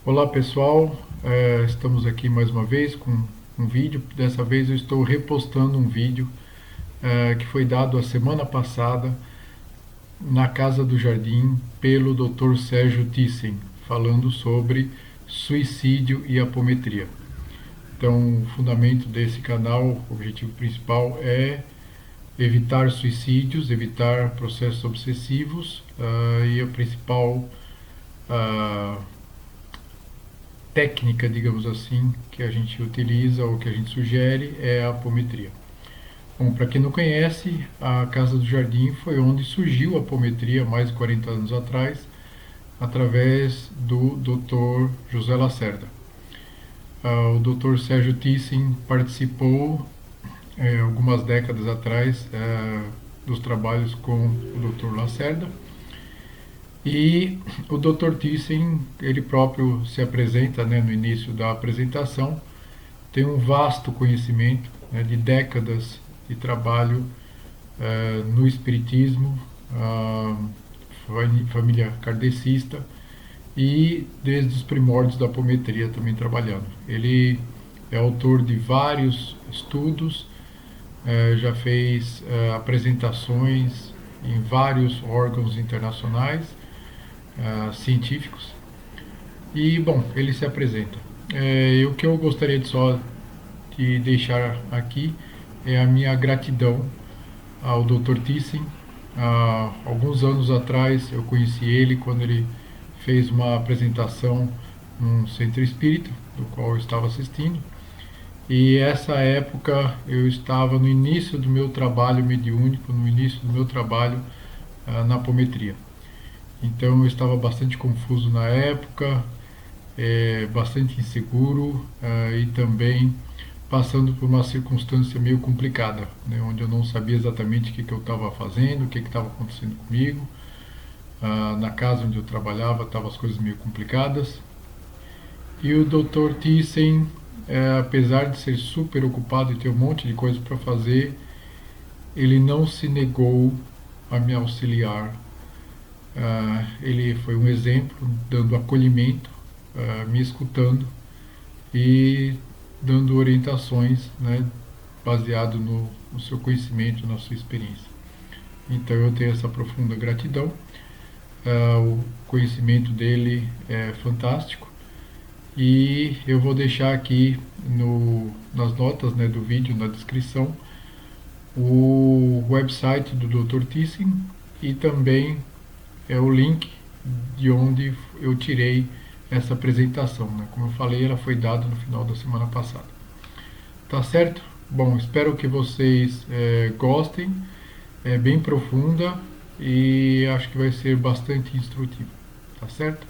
Olá pessoal, estamos aqui mais uma vez com um vídeo. Dessa vez eu estou repostando um vídeo que foi dado a semana passada na Casa do Jardim pelo Dr. Sérgio Thyssen, falando sobre suicídio e apometria. Então, o fundamento desse canal, o objetivo principal é evitar suicídios, evitar processos obsessivos e a principal ah, técnica, digamos assim, que a gente utiliza ou que a gente sugere é a apometria. Bom, para quem não conhece, a Casa do Jardim foi onde surgiu a apometria mais de 40 anos atrás, através do Dr. José Lacerda. O Dr. Sérgio Thyssen participou algumas décadas atrás dos trabalhos com o Dr. Lacerda. E o Dr. Thyssen, ele próprio se apresenta, né, no início da apresentação, tem um vasto conhecimento, né, de décadas de trabalho no espiritismo, família kardecista, e desde os primórdios da apometria também trabalhando. Ele é autor de vários estudos, já fez apresentações em vários órgãos internacionais científicos. E, bom, ele se apresenta. O que eu gostaria de só de deixar aqui é a minha gratidão ao Dr. Thyssen. Há alguns anos atrás eu conheci ele quando ele fez uma apresentação num centro espírita, do qual eu estava assistindo. E essa época eu estava no início do meu trabalho mediúnico, no início do meu trabalho na apometria. Então eu estava bastante confuso na época, bastante inseguro e também passando por uma circunstância meio complicada, né, onde eu não sabia exatamente o que eu estava fazendo, o que estava acontecendo comigo. Na casa onde eu trabalhava estavam as coisas meio complicadas. E o Dr. Thyssen, apesar de ser super ocupado e ter um monte de coisa para fazer, ele não se negou a me auxiliar. Ele foi um exemplo, dando acolhimento, me escutando e dando orientações, né, baseado no seu conhecimento, na sua experiência. Então eu tenho essa profunda gratidão. O conhecimento dele é fantástico e eu vou deixar aqui nas notas, né, do vídeo, na descrição, o website do Dr. Thyssen e também o link de onde eu tirei essa apresentação. Né? Como eu falei, ela foi dada no final da semana passada. Tá certo? Bom, espero que vocês gostem. É bem profunda e acho que vai ser bastante instrutivo. Tá certo?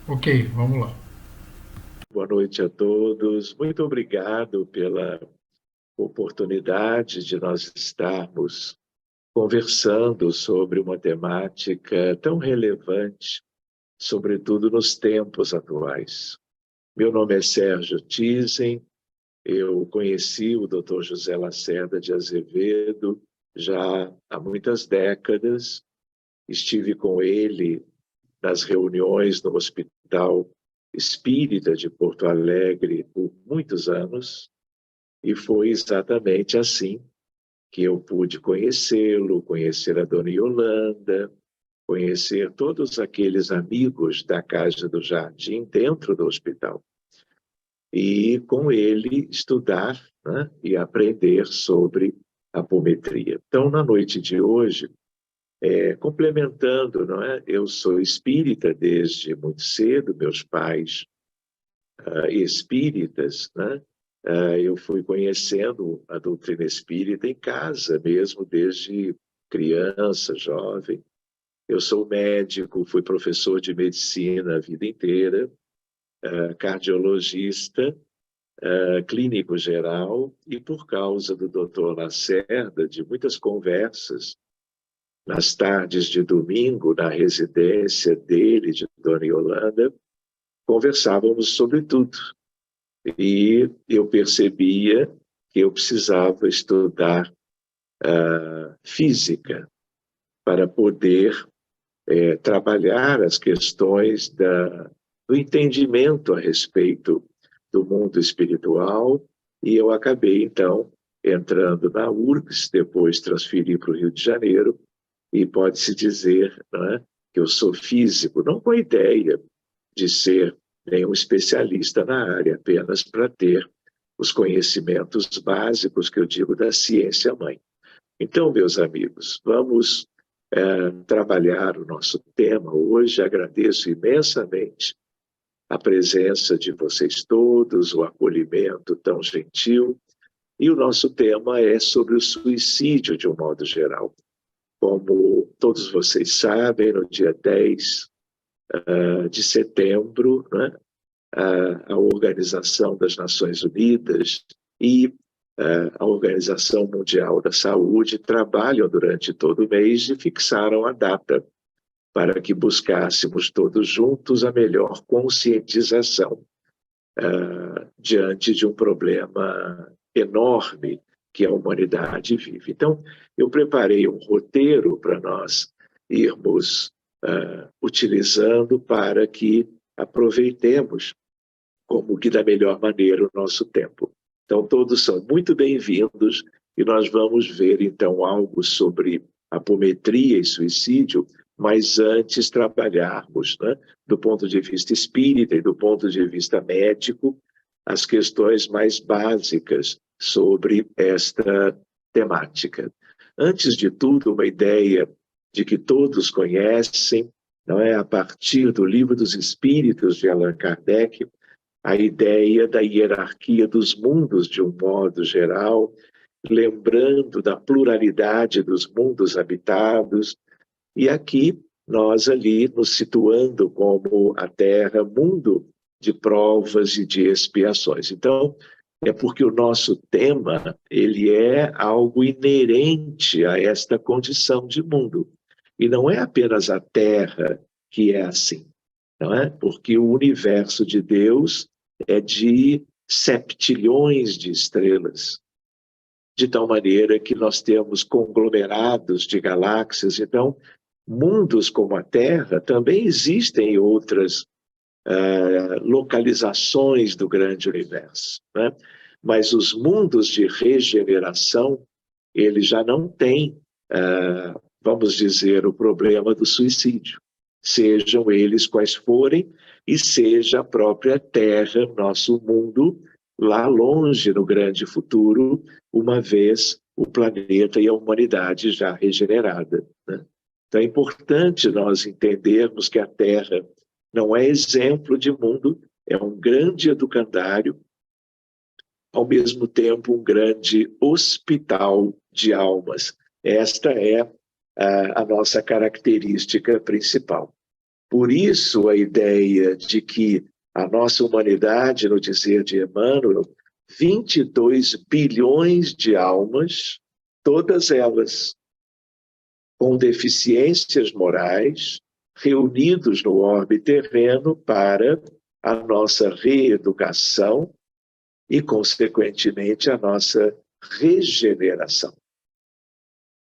Ok, vamos lá. Boa noite a todos. Muito obrigado pela oportunidade de nós estarmos conversando sobre uma temática tão relevante, sobretudo nos tempos atuais. Meu nome é Sérgio Thyssen, eu conheci o Dr. José Lacerda de Azevedo já há muitas décadas. Estive com ele nas reuniões no Hospital Espírita de Porto Alegre por muitos anos, e foi exatamente assim que eu pude conhecê-lo, conhecer a dona Yolanda, conhecer todos aqueles amigos da Casa do Jardim dentro do hospital. E com ele estudar, né, e aprender sobre apometria. Então, na noite de hoje, complementando, não é? Eu sou espírita desde muito cedo, meus pais espíritas, né? Eu fui conhecendo a doutrina espírita em casa mesmo, desde criança, jovem. Eu sou médico, fui professor de medicina a vida inteira, cardiologista, clínico geral, e por causa do Dr. Lacerda, de muitas conversas, nas tardes de domingo, na residência dele, de Dona Yolanda, conversávamos sobre tudo. E eu percebia que eu precisava estudar física para poder trabalhar as questões do entendimento a respeito do mundo espiritual, e eu acabei, então, entrando na URGS, depois transferi para o Rio de Janeiro, e pode-se dizer, né, que eu sou físico, não com a ideia de ser nenhum especialista na área, apenas para ter os conhecimentos básicos que eu digo da ciência-mãe. Então, meus amigos, vamos trabalhar o nosso tema hoje. Agradeço imensamente a presença de vocês todos, o acolhimento tão gentil. E o nosso tema é sobre o suicídio de um modo geral. Como todos vocês sabem, no dia 10 de setembro, né, a Organização das Nações Unidas e a Organização Mundial da Saúde trabalham durante todo o mês e fixaram a data para que buscássemos todos juntos a melhor conscientização diante de um problema enorme que a humanidade vive. Então, eu preparei um roteiro para nós irmos utilizando para que aproveitemos como que da melhor maneira o nosso tempo. Então, todos são muito bem-vindos e nós vamos ver, então, algo sobre apometria e suicídio, mas antes trabalharmos, né, do ponto de vista espírita e do ponto de vista médico, as questões mais básicas sobre esta temática. Antes de tudo, uma ideia de que todos conhecem, não é, a partir do Livro dos Espíritos de Allan Kardec, a ideia da hierarquia dos mundos de um modo geral, lembrando da pluralidade dos mundos habitados, e aqui nós ali nos situando como a Terra, mundo de provas e de expiações. Então, é porque o nosso tema, ele é algo inerente a esta condição de mundo. E não é apenas a Terra que é assim, não é? Porque o universo de Deus é de septilhões de estrelas, de tal maneira que nós temos conglomerados de galáxias. Então, mundos como a Terra também existem em outras localizações do grande universo, né? Mas os mundos de regeneração, eles já não têm, vamos dizer, o problema do suicídio, sejam eles quais forem, e seja a própria Terra, nosso mundo, lá longe no grande futuro, uma vez o planeta e a humanidade já regenerada, né? Então é importante nós entendermos que a Terra não é exemplo de mundo, é um grande educandário, ao mesmo tempo um grande hospital de almas. Esta é a nossa característica principal. Por isso, a ideia de que a nossa humanidade, no dizer de Emmanuel, 22 bilhões de almas, todas elas com deficiências morais, reunidos no orbe terreno para a nossa reeducação e, consequentemente, a nossa regeneração.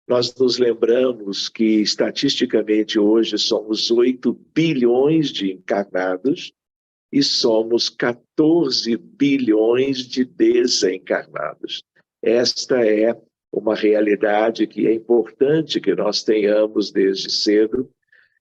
Nós nos lembramos que, estatisticamente, hoje somos 8 bilhões de encarnados e somos 14 bilhões de desencarnados. Esta é uma realidade que é importante que nós tenhamos desde cedo.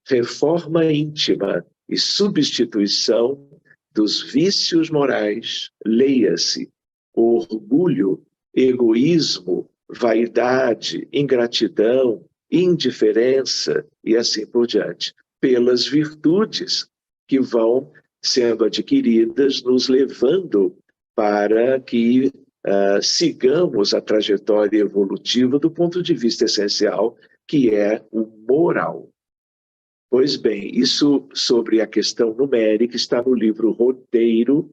Reforma íntima e substituição dos vícios morais, leia-se, orgulho, egoísmo, vaidade, ingratidão, indiferença e assim por diante, pelas virtudes que vão sendo adquiridas, nos levando para que sigamos a trajetória evolutiva do ponto de vista essencial, que é o moral. Pois bem, isso sobre a questão numérica está no livro Roteiro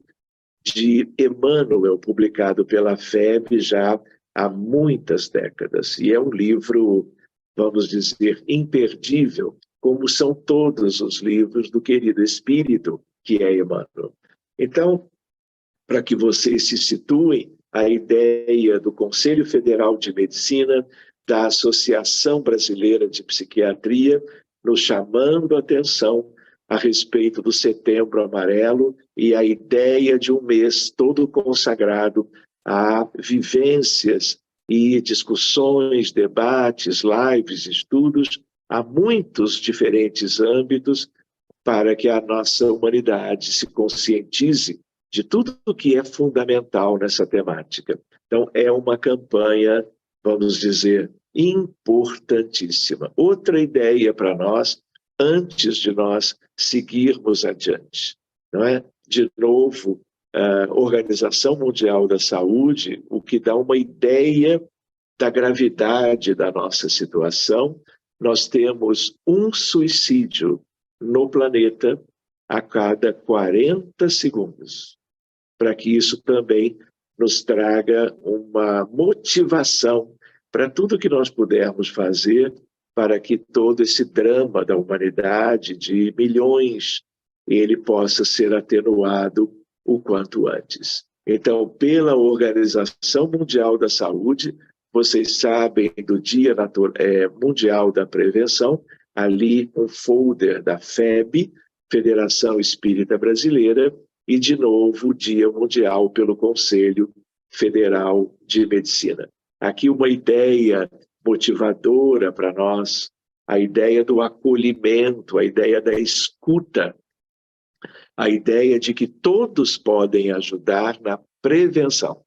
de Emmanuel, publicado pela FEB já há muitas décadas. E é um livro, vamos dizer, imperdível, como são todos os livros do querido Espírito, que é Emmanuel. Então, para que vocês se situem, a ideia do Conselho Federal de Medicina, da Associação Brasileira de Psiquiatria, nos chamando a atenção a respeito do Setembro Amarelo e a ideia de um mês todo consagrado a vivências e discussões, debates, lives, estudos, a muitos diferentes âmbitos, para que a nossa humanidade se conscientize de tudo o que é fundamental nessa temática. Então, é uma campanha, vamos dizer, importantíssima. Outra ideia para nós, antes de nós seguirmos adiante, não é? De novo, a Organização Mundial da Saúde, o que dá uma ideia da gravidade da nossa situação. Nós temos um suicídio no planeta a cada 40 segundos, para que isso também nos traga uma motivação para tudo que nós pudermos fazer para que todo esse drama da humanidade de milhões, ele possa ser atenuado o quanto antes. Então, pela Organização Mundial da Saúde, vocês sabem do Dia Mundial da Prevenção, ali um folder da FEB, Federação Espírita Brasileira, e de novo o Dia Mundial pelo Conselho Federal de Medicina. Aqui uma ideia motivadora para nós, a ideia do acolhimento, a ideia da escuta, a ideia de que todos podem ajudar na prevenção,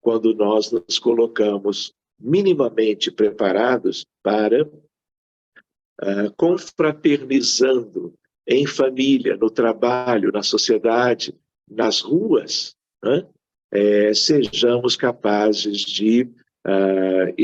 quando nós nos colocamos minimamente preparados para, confraternizando em família, no trabalho, na sociedade, nas ruas, né? Sejamos capazes de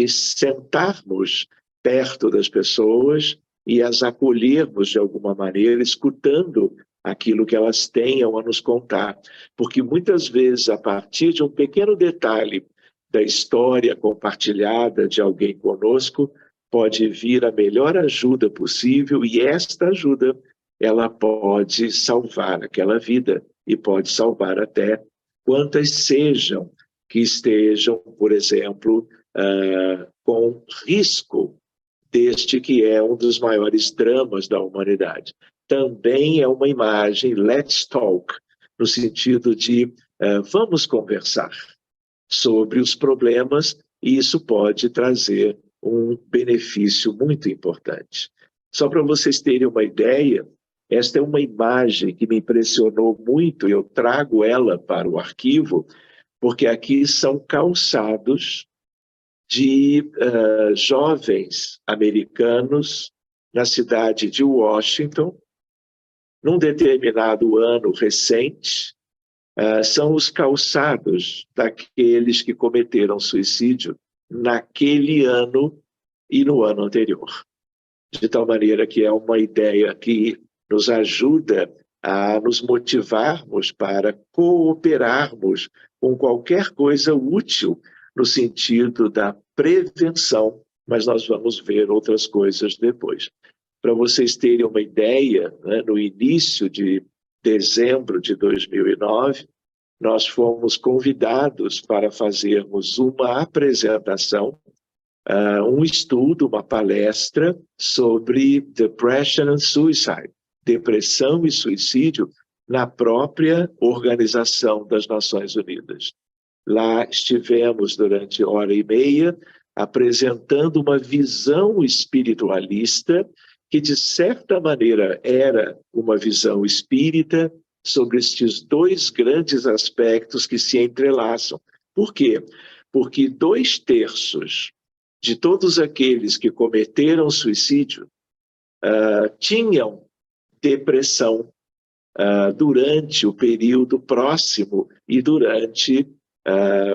sentarmos perto das pessoas e as acolhermos de alguma maneira, escutando aquilo que elas tenham a nos contar. Porque muitas vezes, a partir de um pequeno detalhe da história compartilhada de alguém conosco, pode vir a melhor ajuda possível, e esta ajuda, ela pode salvar aquela vida e pode salvar até quantas sejam que estejam, por exemplo, com risco deste que é um dos maiores dramas da humanidade. Também é uma imagem, let's talk, no sentido de vamos conversar sobre os problemas, e isso pode trazer um benefício muito importante. Só para vocês terem uma ideia, esta é uma imagem que me impressionou muito, e eu trago ela para o arquivo, porque aqui são calçados de jovens americanos na cidade de Washington, num determinado ano recente. São os calçados daqueles que cometeram suicídio naquele ano e no ano anterior. De tal maneira que é uma ideia que nos ajuda a nos motivarmos para cooperarmos com qualquer coisa útil no sentido da prevenção, mas nós vamos ver outras coisas depois. Para vocês terem uma ideia, né, no início de dezembro de 2009, nós fomos convidados para fazermos uma apresentação, um estudo, uma palestra sobre Depression and Suicide, depressão e suicídio, na própria Organização das Nações Unidas. Lá estivemos durante 1h30 apresentando uma visão espiritualista que, de certa maneira, era uma visão espírita sobre estes dois grandes aspectos que se entrelaçam. Por quê? Porque 2/3 de todos aqueles que cometeram suicídio tinham depressão durante o período próximo e durante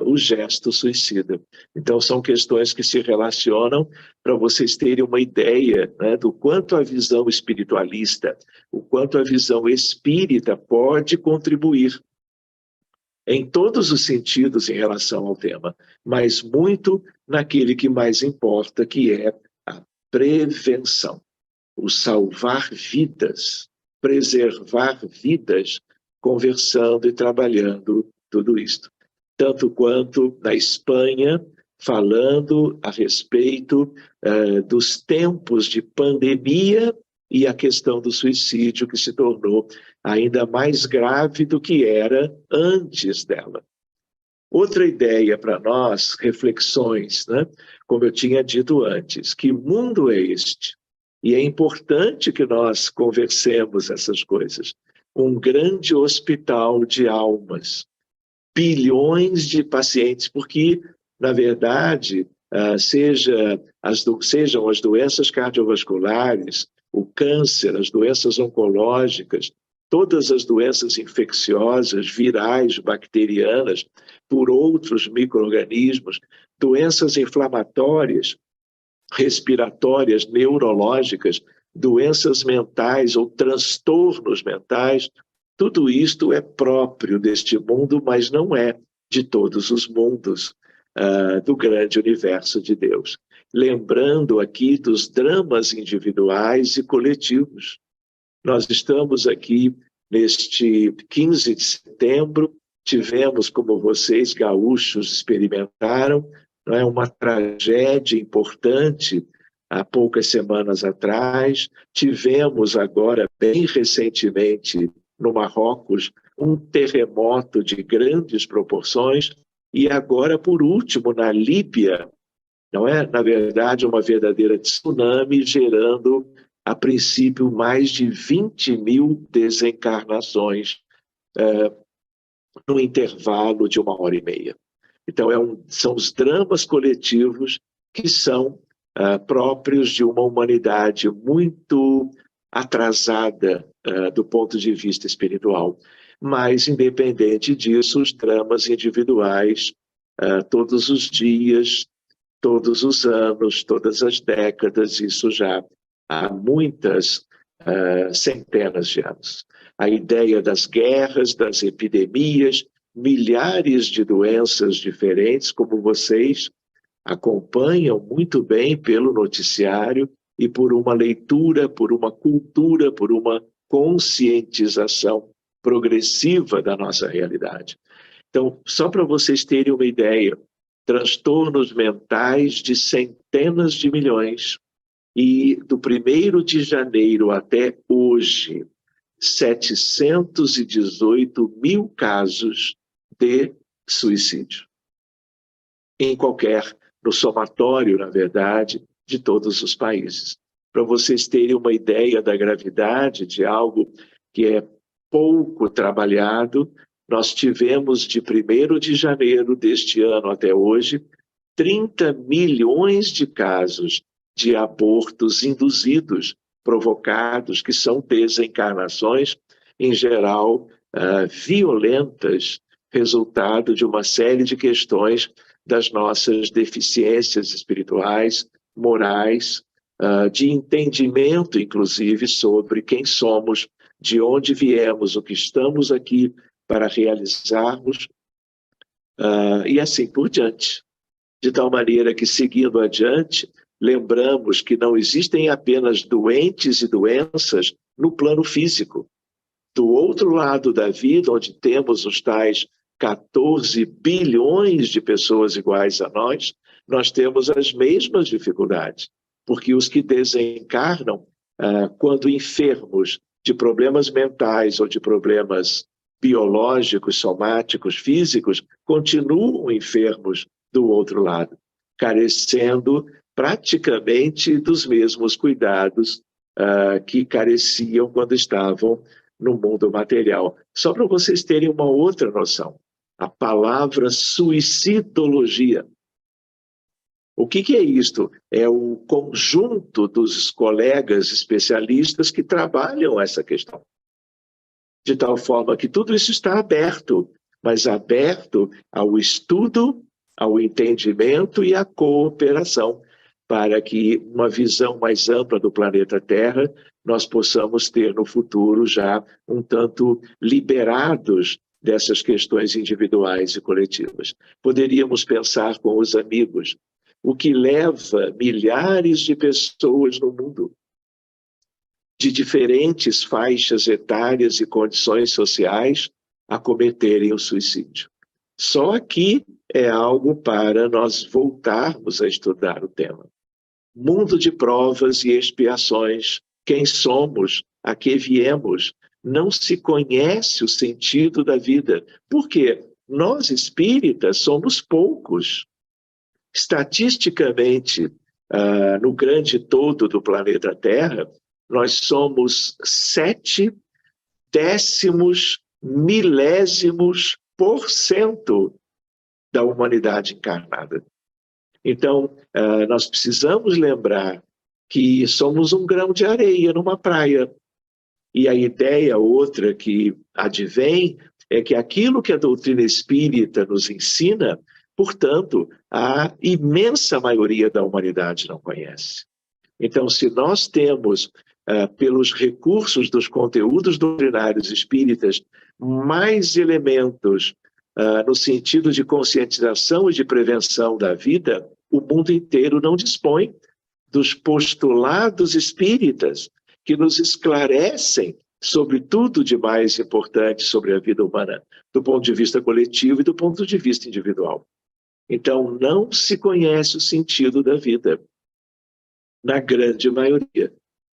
o gesto suicida. Então, são questões que se relacionam para vocês terem uma ideia, né, do quanto a visão espiritualista, o quanto a visão espírita pode contribuir em todos os sentidos em relação ao tema, mas muito naquele que mais importa, que é a prevenção, o salvar vidas, preservar vidas, conversando e trabalhando tudo isto. Tanto quanto na Espanha, falando a respeito dos tempos de pandemia e a questão do suicídio, que se tornou ainda mais grave do que era antes dela. Outra ideia para nós, reflexões, né? Como eu tinha dito antes, que mundo é este? E é importante que nós conversemos essas coisas. Um grande hospital de almas, bilhões de pacientes, porque, na verdade, sejam as doenças cardiovasculares, o câncer, as doenças oncológicas, todas as doenças infecciosas, virais, bacterianas, por outros micro-organismos, doenças inflamatórias, respiratórias, neurológicas, doenças mentais ou transtornos mentais, tudo isto é próprio deste mundo, mas não é de todos os mundos do grande universo de Deus. Lembrando aqui dos dramas individuais e coletivos. Nós estamos aqui neste 15 de setembro, tivemos, como vocês gaúchos experimentaram, não é, uma tragédia importante há poucas semanas atrás. Tivemos agora, bem recentemente, no Marrocos, um terremoto de grandes proporções, e agora, por último, na Líbia, não é, na verdade, uma verdadeira tsunami, gerando, a princípio, mais de 20 mil desencarnações no intervalo de 1h30. Então, são os dramas coletivos que são próprios de uma humanidade muito atrasada do ponto de vista espiritual. Mas, independente disso, os dramas individuais, todos os dias, todos os anos, todas as décadas, isso já há muitas centenas de anos. A ideia das guerras, das epidemias, milhares de doenças diferentes, como vocês acompanham muito bem pelo noticiário e por uma leitura, por uma cultura, por uma conscientização progressiva da nossa realidade. Então, só para vocês terem uma ideia, transtornos mentais de centenas de milhões, e do 1º de janeiro até hoje, 718 mil casos de suicídio. No somatório, na verdade, de todos os países. Para vocês terem uma ideia da gravidade de algo que é pouco trabalhado, nós tivemos de 1º de janeiro deste ano até hoje 30 milhões de casos de abortos induzidos, provocados, que são desencarnações, em geral, violentas, resultado de uma série de questões das nossas deficiências espirituais, morais, de entendimento, inclusive, sobre quem somos, de onde viemos, o que estamos aqui para realizarmos, e assim por diante. De tal maneira que, seguindo adiante, lembramos que não existem apenas doentes e doenças no plano físico. Do outro lado da vida, onde temos os tais 14 bilhões de pessoas iguais a nós temos as mesmas dificuldades, porque os que desencarnam, quando enfermos de problemas mentais ou de problemas biológicos, somáticos, físicos, continuam enfermos do outro lado, carecendo praticamente dos mesmos cuidados que careciam quando estavam no mundo material. Só para vocês terem uma outra noção, a palavra suicidologia. O que é isto? É o conjunto dos colegas especialistas que trabalham essa questão. De tal forma que tudo isso está aberto, mas aberto ao estudo, ao entendimento e à cooperação, para que uma visão mais ampla do planeta Terra nós possamos ter no futuro já um tanto liberados dessas questões individuais e coletivas. Poderíamos pensar com os amigos o que leva milhares de pessoas no mundo, de diferentes faixas etárias e condições sociais, a cometerem o suicídio. Só aqui é algo para nós voltarmos a estudar o tema. Mundo de provas e expiações quem somos, a que viemos. Não se conhece o sentido da vida. Por quê? Nós espíritas somos poucos. Estatisticamente, no grande todo do planeta Terra, nós somos 0,007 da humanidade encarnada. Então, nós precisamos lembrar que somos um grão de areia numa praia. E a ideia outra que advém é que aquilo que a doutrina espírita nos ensina, portanto, a imensa maioria da humanidade não conhece. Então, se nós temos, pelos recursos dos conteúdos doutrinários espíritas, mais elementos no sentido de conscientização e de prevenção da vida, o mundo inteiro não dispõe dos postulados espíritas que nos esclarecem sobre tudo de mais importante sobre a vida humana, do ponto de vista coletivo e do ponto de vista individual. Então, não se conhece o sentido da vida, na grande maioria.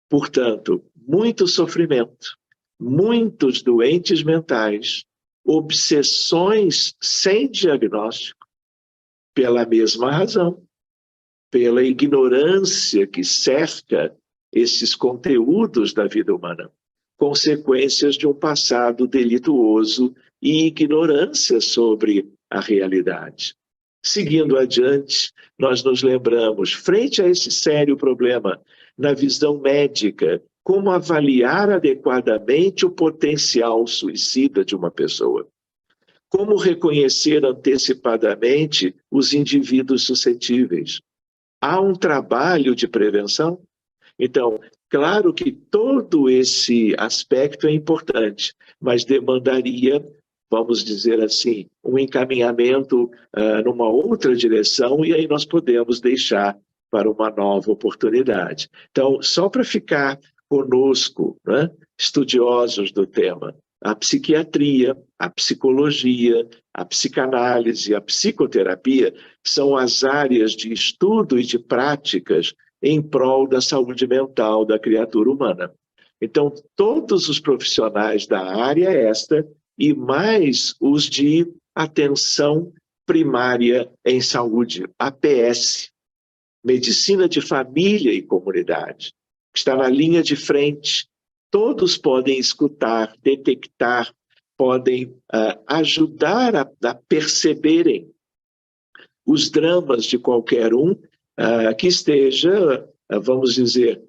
Portanto, muito sofrimento, muitos doentes mentais, obsessões sem diagnóstico, pela mesma razão, pela ignorância que cerca esses conteúdos da vida humana, consequências de um passado delituoso e ignorância sobre a realidade. Seguindo adiante, nós nos lembramos, frente a esse sério problema, na visão médica, como avaliar adequadamente o potencial suicida de uma pessoa. Como reconhecer antecipadamente os indivíduos suscetíveis. Há um trabalho de prevenção? Então, claro que todo esse aspecto é importante, mas demandaria, vamos dizer assim, um encaminhamento numa outra direção, e aí nós podemos deixar para uma nova oportunidade. Então, só para ficar conosco, né, estudiosos do tema, a psiquiatria, a psicologia, a psicanálise, a psicoterapia são as áreas de estudo e de práticas em prol da saúde mental da criatura humana. Então, todos os profissionais da área esta e mais os de atenção primária em saúde, APS, Medicina de Família e Comunidade, que está na linha de frente. Todos podem escutar, detectar, podem ajudar a perceberem os dramas de qualquer um que esteja, vamos dizer,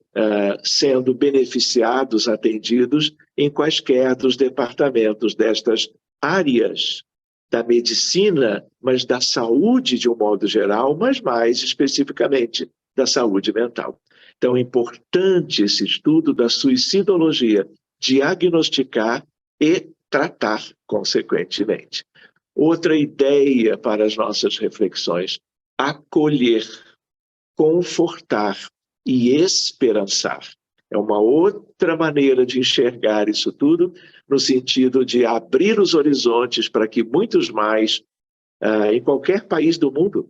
sendo beneficiados, atendidos em quaisquer dos departamentos destas áreas da medicina, mas da saúde de um modo geral, mas mais especificamente da saúde mental. Então é importante esse estudo da suicidologia, diagnosticar e tratar consequentemente. Outra ideia para as nossas reflexões: acolher, confortar e esperançar. É uma outra maneira de enxergar isso tudo, no sentido de abrir os horizontes para que muitos mais, em qualquer país do mundo,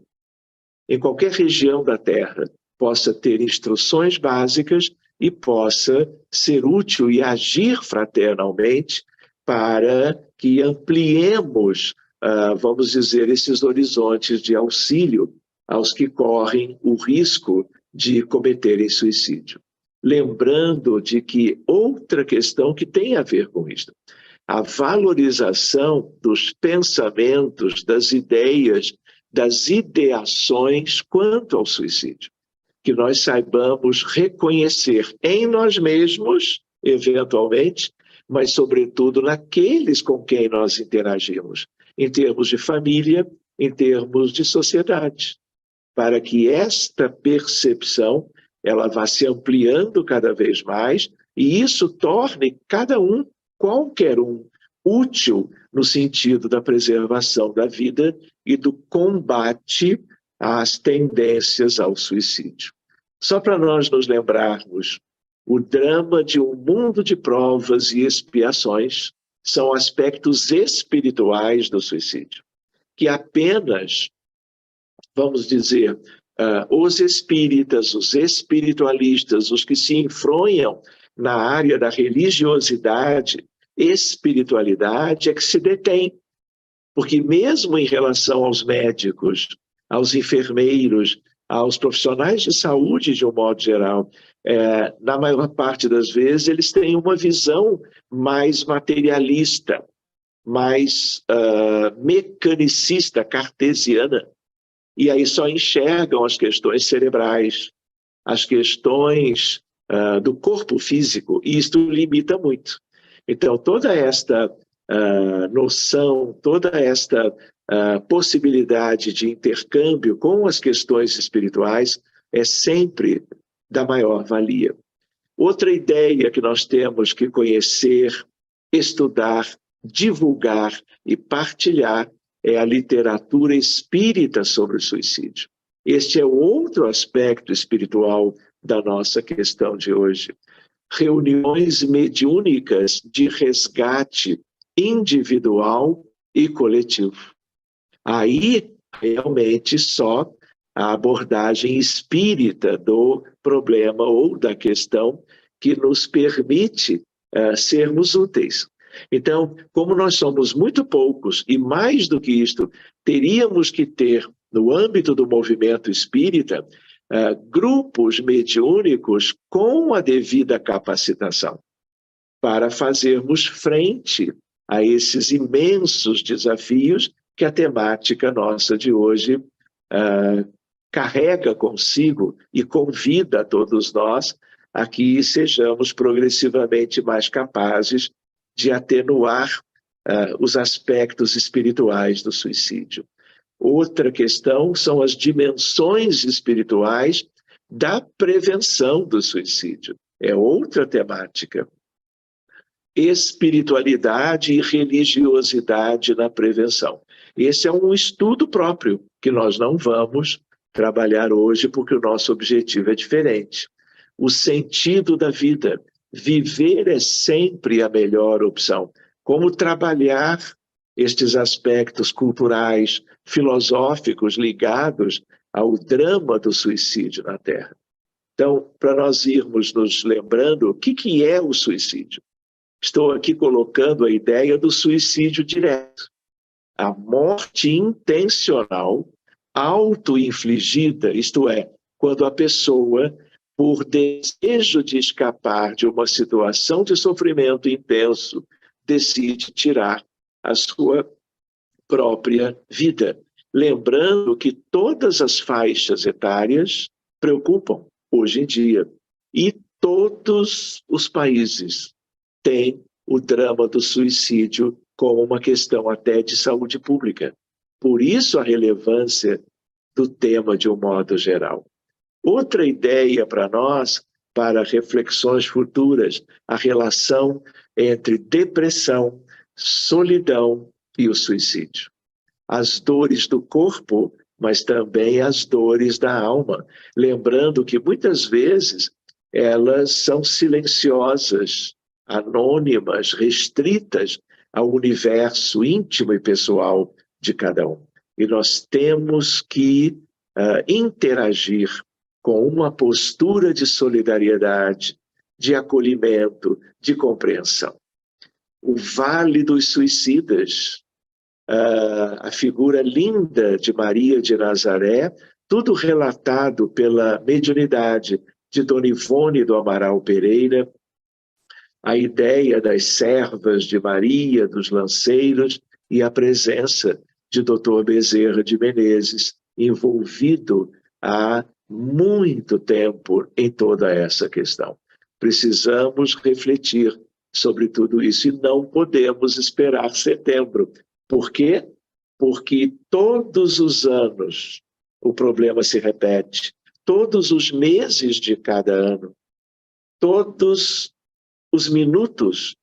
em qualquer região da Terra, possa ter instruções básicas e possa ser útil e agir fraternalmente para que ampliemos, vamos dizer, esses horizontes de auxílio aos que correm o risco de cometerem suicídio. Lembrando de que outra questão que tem a ver com isso, a valorização dos pensamentos, das ideias, das ideações quanto ao suicídio. Que nós saibamos reconhecer em nós mesmos, eventualmente, mas sobretudo naqueles com quem nós interagimos, em termos de família, em termos de sociedade, para que esta percepção ela vá se ampliando cada vez mais e isso torne cada um, qualquer um, útil no sentido da preservação da vida e do combate às tendências ao suicídio. Só para nós nos lembrarmos, o drama de um mundo de provas e expiações são aspectos espirituais do suicídio, que apenas, vamos dizer, os espíritas, os espiritualistas, os que se enfronham na área da religiosidade, espiritualidade, é que se detém. Porque mesmo em relação aos médicos, aos enfermeiros, aos profissionais de saúde de um modo geral, na maior parte das vezes eles têm uma visão mais materialista, mais mecanicista, cartesiana, e aí só enxergam as questões cerebrais, as questões do corpo físico, e isto limita muito. Então, toda esta noção, toda esta possibilidade de intercâmbio com as questões espirituais é sempre da maior valia. Outra ideia que nós temos que conhecer, estudar, divulgar e partilhar é a literatura espírita sobre o suicídio. Este é outro aspecto espiritual da nossa questão de hoje. Reuniões mediúnicas de resgate individual e coletivo. Aí, realmente, só a abordagem espírita do problema ou da questão que nos permite sermos úteis. Então, como nós somos muito poucos, e mais do que isto, teríamos que ter, no âmbito do movimento espírita, grupos mediúnicos com a devida capacitação para fazermos frente a esses imensos desafios que a temática nossa de hoje carrega consigo e convida a todos nós a que sejamos progressivamente mais capazes de atenuar os aspectos espirituais do suicídio. Outra questão são as dimensões espirituais da prevenção do suicídio. É outra temática. Espiritualidade e religiosidade na prevenção. Esse é um estudo próprio que nós não vamos trabalhar hoje porque o nosso objetivo é diferente. O sentido da vida. Viver é sempre a melhor opção. Como trabalhar estes aspectos culturais, filosóficos ligados ao drama do suicídio na Terra. Então, para nós irmos nos lembrando, o que é o suicídio? Estou aqui colocando a ideia do suicídio direto. A morte intencional, auto-infligida, isto é, quando a pessoa, por desejo de escapar de uma situação de sofrimento intenso, decide tirar a sua própria vida. Lembrando que todas as faixas etárias preocupam hoje em dia. E todos os países têm o drama do suicídio como uma questão até de saúde pública. Por isso a relevância do tema de um modo geral. Outra ideia para nós, para reflexões futuras, a relação entre depressão, solidão e o suicídio. As dores do corpo, mas também as dores da alma. Lembrando que muitas vezes elas são silenciosas, anônimas, restritas ao universo íntimo e pessoal de cada um. E nós temos que interagir com uma postura de solidariedade, de acolhimento, de compreensão. O Vale dos Suicidas, a figura linda de Maria de Nazaré, tudo relatado pela mediunidade de Dona Ivone do Amaral Pereira, a ideia das servas de Maria, dos lanceiros, e a presença de Dr. Bezerra de Menezes, envolvido há muito tempo em toda essa questão. Precisamos refletir sobre tudo isso e não podemos esperar setembro. Por quê? Porque todos os anos o problema se repete, todos os meses de cada ano, todos os minutos,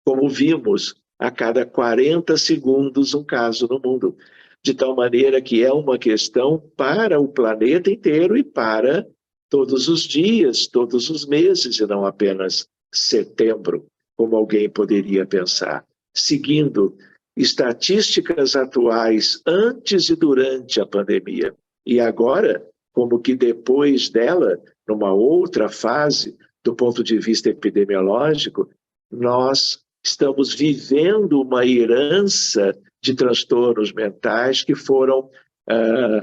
como vimos, a cada 40 segundos um caso no mundo. De tal maneira que é uma questão para o planeta inteiro e para todos os dias, todos os meses, e não apenas setembro, como alguém poderia pensar. Seguindo estatísticas atuais antes e durante a pandemia, e agora como que depois dela, numa outra fase, do ponto de vista epidemiológico, nós estamos vivendo uma herança de transtornos mentais que foram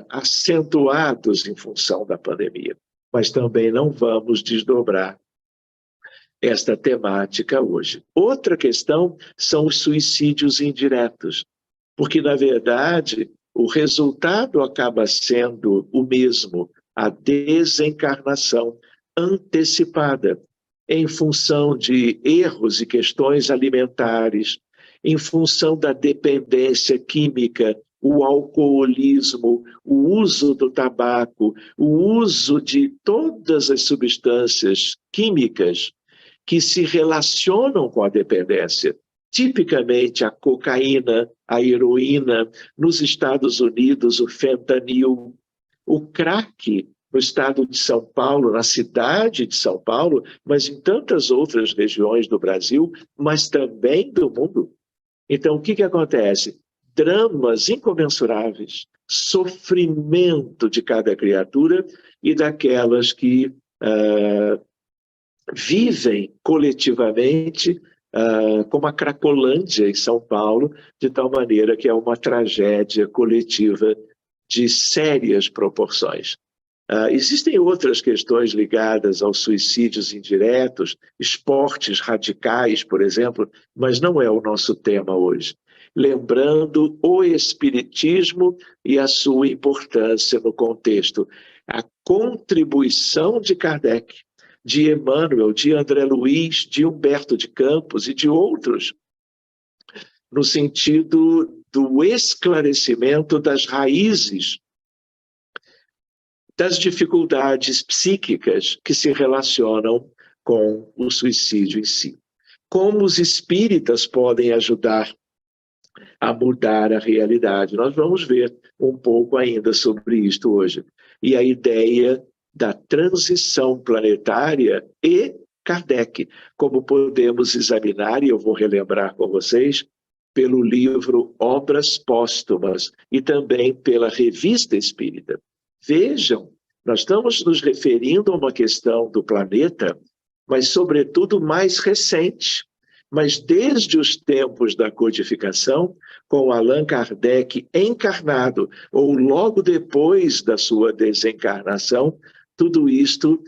acentuados em função da pandemia. Mas também não vamos desdobrar esta temática hoje. Outra questão são os suicídios indiretos, porque, na verdade, o resultado acaba sendo o mesmo, a desencarnação antecipada, em função de erros e questões alimentares, em função da dependência química, o alcoolismo, o uso do tabaco, o uso de todas as substâncias químicas que se relacionam com a dependência. Tipicamente a cocaína, a heroína, nos Estados Unidos o fentanil, o crack no estado de São Paulo, na cidade de São Paulo, mas em tantas outras regiões do Brasil, mas também do mundo. Então, o que acontece? Dramas incomensuráveis, sofrimento de cada criatura e daquelas que vivem coletivamente, como a Cracolândia em São Paulo, de tal maneira que é uma tragédia coletiva de sérias proporções. Existem outras questões ligadas aos suicídios indiretos, esportes radicais, por exemplo, mas não é o nosso tema hoje. Lembrando o espiritismo e a sua importância no contexto, a contribuição de Kardec, de Emmanuel, de André Luiz, de Humberto de Campos e de outros, no sentido do esclarecimento das raízes das dificuldades psíquicas que se relacionam com o suicídio em si. Como os espíritas podem ajudar a mudar a realidade? Nós vamos ver um pouco ainda sobre isto hoje. E a ideia da transição planetária e Kardec, como podemos examinar, e eu vou relembrar com vocês, pelo livro Obras Póstumas e também pela Revista Espírita. Vejam, nós estamos nos referindo a uma questão do planeta, mas sobretudo mais recente. Mas desde os tempos da codificação, com Allan Kardec encarnado, ou logo depois da sua desencarnação, tudo isto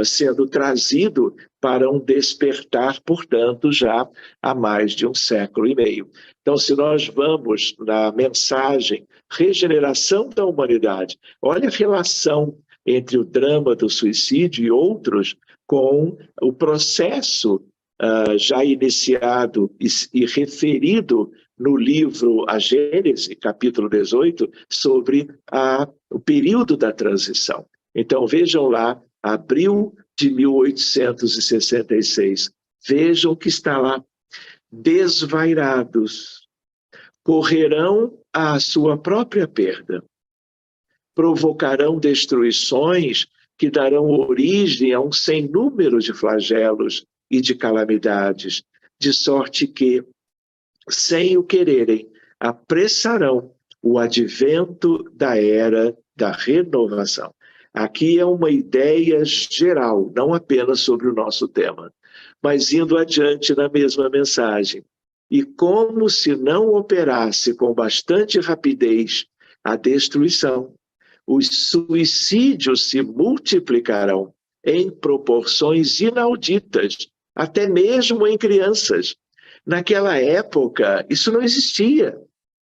sendo trazido para um despertar, portanto, já há mais de um século e meio. Então, se nós vamos na mensagem Regeneração da Humanidade, olha a relação entre o drama do suicídio e outros com o processo já iniciado e referido no livro A Gênese, capítulo 18, sobre o período da transição. Então, vejam lá, abril de 1866. Vejam que está lá. Desvairados, correrão à sua própria perda. Provocarão destruições que darão origem a um sem número de flagelos e de calamidades, de sorte que, sem o quererem, apressarão o advento da era da renovação. Aqui é uma ideia geral, não apenas sobre o nosso tema, mas indo adiante na mesma mensagem. E como se não operasse com bastante rapidez a destruição, os suicídios se multiplicarão em proporções inauditas, até mesmo em crianças. Naquela época, isso não existia,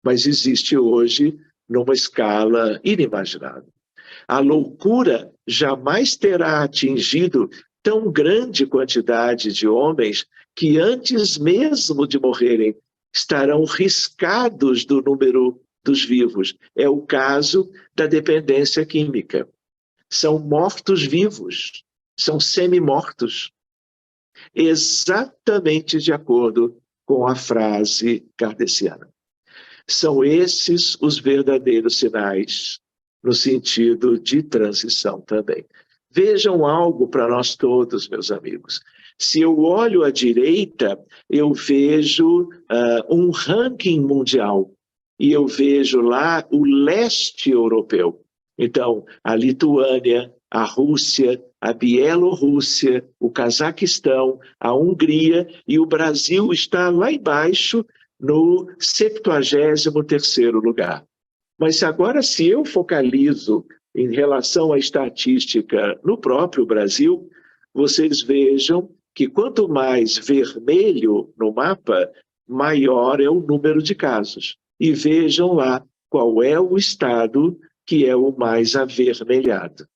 mas existe hoje numa escala inimaginável. A loucura jamais terá atingido tão grande quantidade de homens que antes mesmo de morrerem estarão riscados do número dos vivos. É o caso da dependência química. São mortos-vivos, são semi-mortos. Exatamente de acordo com a frase kardeciana. São esses os verdadeiros sinais, no sentido de transição também. Vejam algo para nós todos, meus amigos. Se eu olho à direita, eu vejo um ranking mundial, e eu vejo lá o leste europeu. Então, a Lituânia, a Rússia, a Bielorrússia, o Cazaquistão, a Hungria e o Brasil está lá embaixo no 73º lugar. Mas agora, se eu focalizo em relação à estatística no próprio Brasil, vocês vejam que quanto mais vermelho no mapa, maior é o número de casos. E vejam lá qual é o estado que é o mais avermelhado.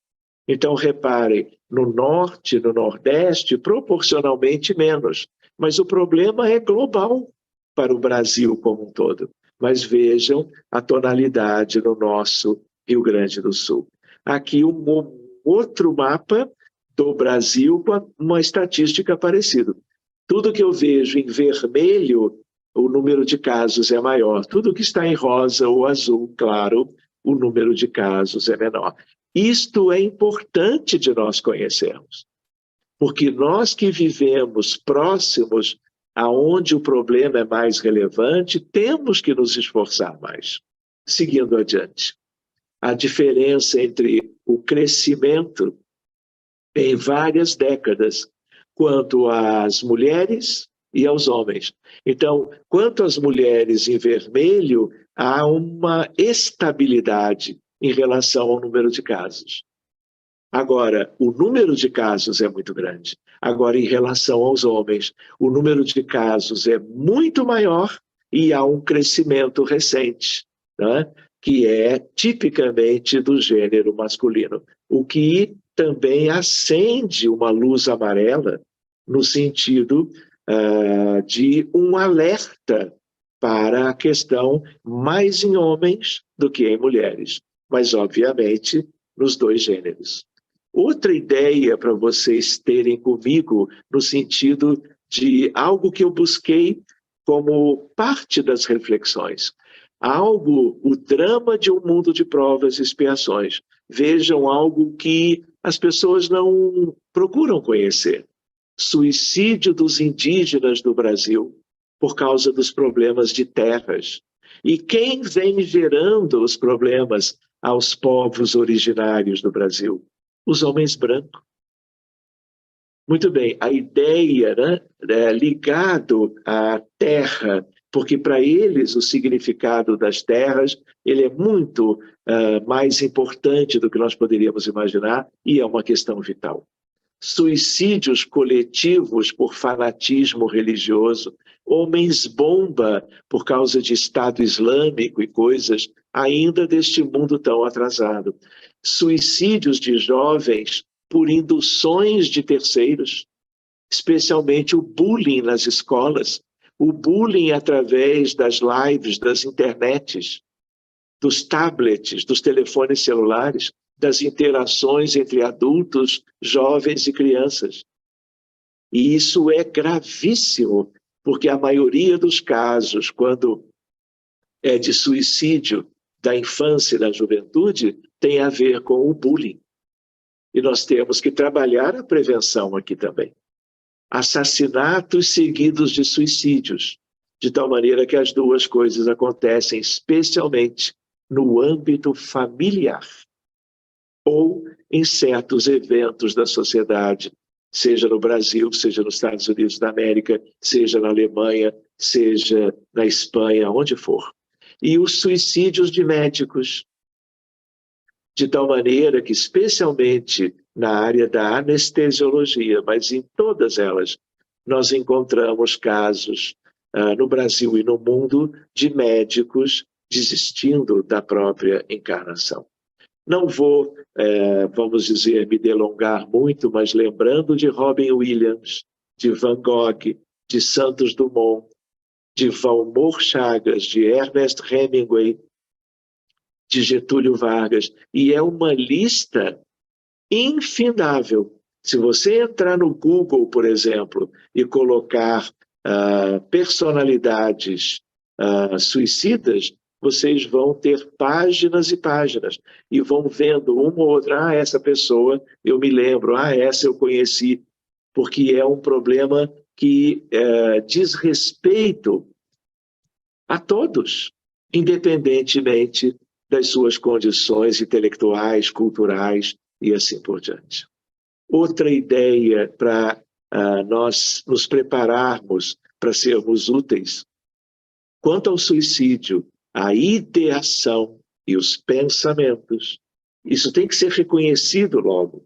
Então, reparem, no norte, no nordeste, proporcionalmente menos. Mas o problema é global para o Brasil como um todo. Mas vejam a tonalidade no nosso Rio Grande do Sul. Aqui um outro mapa do Brasil com uma estatística parecida. Tudo que eu vejo em vermelho, o número de casos é maior. Tudo que está em rosa ou azul, claro, o número de casos é menor. Isto é importante de nós conhecermos, porque nós que vivemos próximos aonde o problema é mais relevante, temos que nos esforçar mais. Seguindo adiante, a diferença entre o crescimento em várias décadas quanto às mulheres e aos homens. Então, quanto às mulheres em vermelho, há uma estabilidade em relação ao número de casos. Agora, o número de casos é muito grande. Agora, em relação aos homens, o número de casos é muito maior e há um crescimento recente, né? Que é tipicamente do gênero masculino, o que também acende uma luz amarela no sentido de um alerta para a questão mais em homens do que em mulheres, mas obviamente nos dois gêneros. Outra ideia para vocês terem comigo no sentido de algo que eu busquei como parte das reflexões. Algo, o drama de um mundo de provas e expiações. Vejam algo que as pessoas não procuram conhecer. Suicídio dos indígenas do Brasil por causa dos problemas de terras. E quem vem gerando os problemas aos povos originários do Brasil? Os homens brancos. Muito bem, a ideia, né, é ligado à terra, porque para eles o significado das terras ele é muito mais importante do que nós poderíamos imaginar e é uma questão vital. Suicídios coletivos por fanatismo religioso, homens-bomba por causa de Estado Islâmico e coisas ainda deste mundo tão atrasado. Suicídios de jovens por induções de terceiros, especialmente o bullying nas escolas, o bullying através das lives, das internets, dos tablets, dos telefones celulares, das interações entre adultos, jovens e crianças. E isso é gravíssimo, porque a maioria dos casos, quando é de suicídio da infância e da juventude, tem a ver com o bullying. E nós temos que trabalhar a prevenção aqui também. Assassinatos seguidos de suicídios, de tal maneira que as duas coisas acontecem especialmente no âmbito familiar ou em certos eventos da sociedade, seja no Brasil, seja nos Estados Unidos da América, seja na Alemanha, seja na Espanha, onde for. E os suicídios de médicos, de tal maneira que, especialmente na área da anestesiologia, mas em todas elas, nós encontramos casos no Brasil e no mundo de médicos desistindo da própria encarnação. Não vou, vamos dizer, me delongar muito, mas lembrando de Robin Williams, de Van Gogh, de Santos Dumont, de Valmor Chagas, de Ernest Hemingway, de Getúlio Vargas, e é uma lista infindável. Se você entrar no Google, por exemplo, e colocar personalidades suicidas, vocês vão ter páginas e páginas, e vão vendo uma ou outra, essa pessoa eu me lembro, essa eu conheci, porque é um problema que diz respeito a todos, independentemente das suas condições intelectuais, culturais e assim por diante. Outra ideia para nós nos prepararmos para sermos úteis, quanto ao suicídio, a ideação e os pensamentos, isso tem que ser reconhecido logo.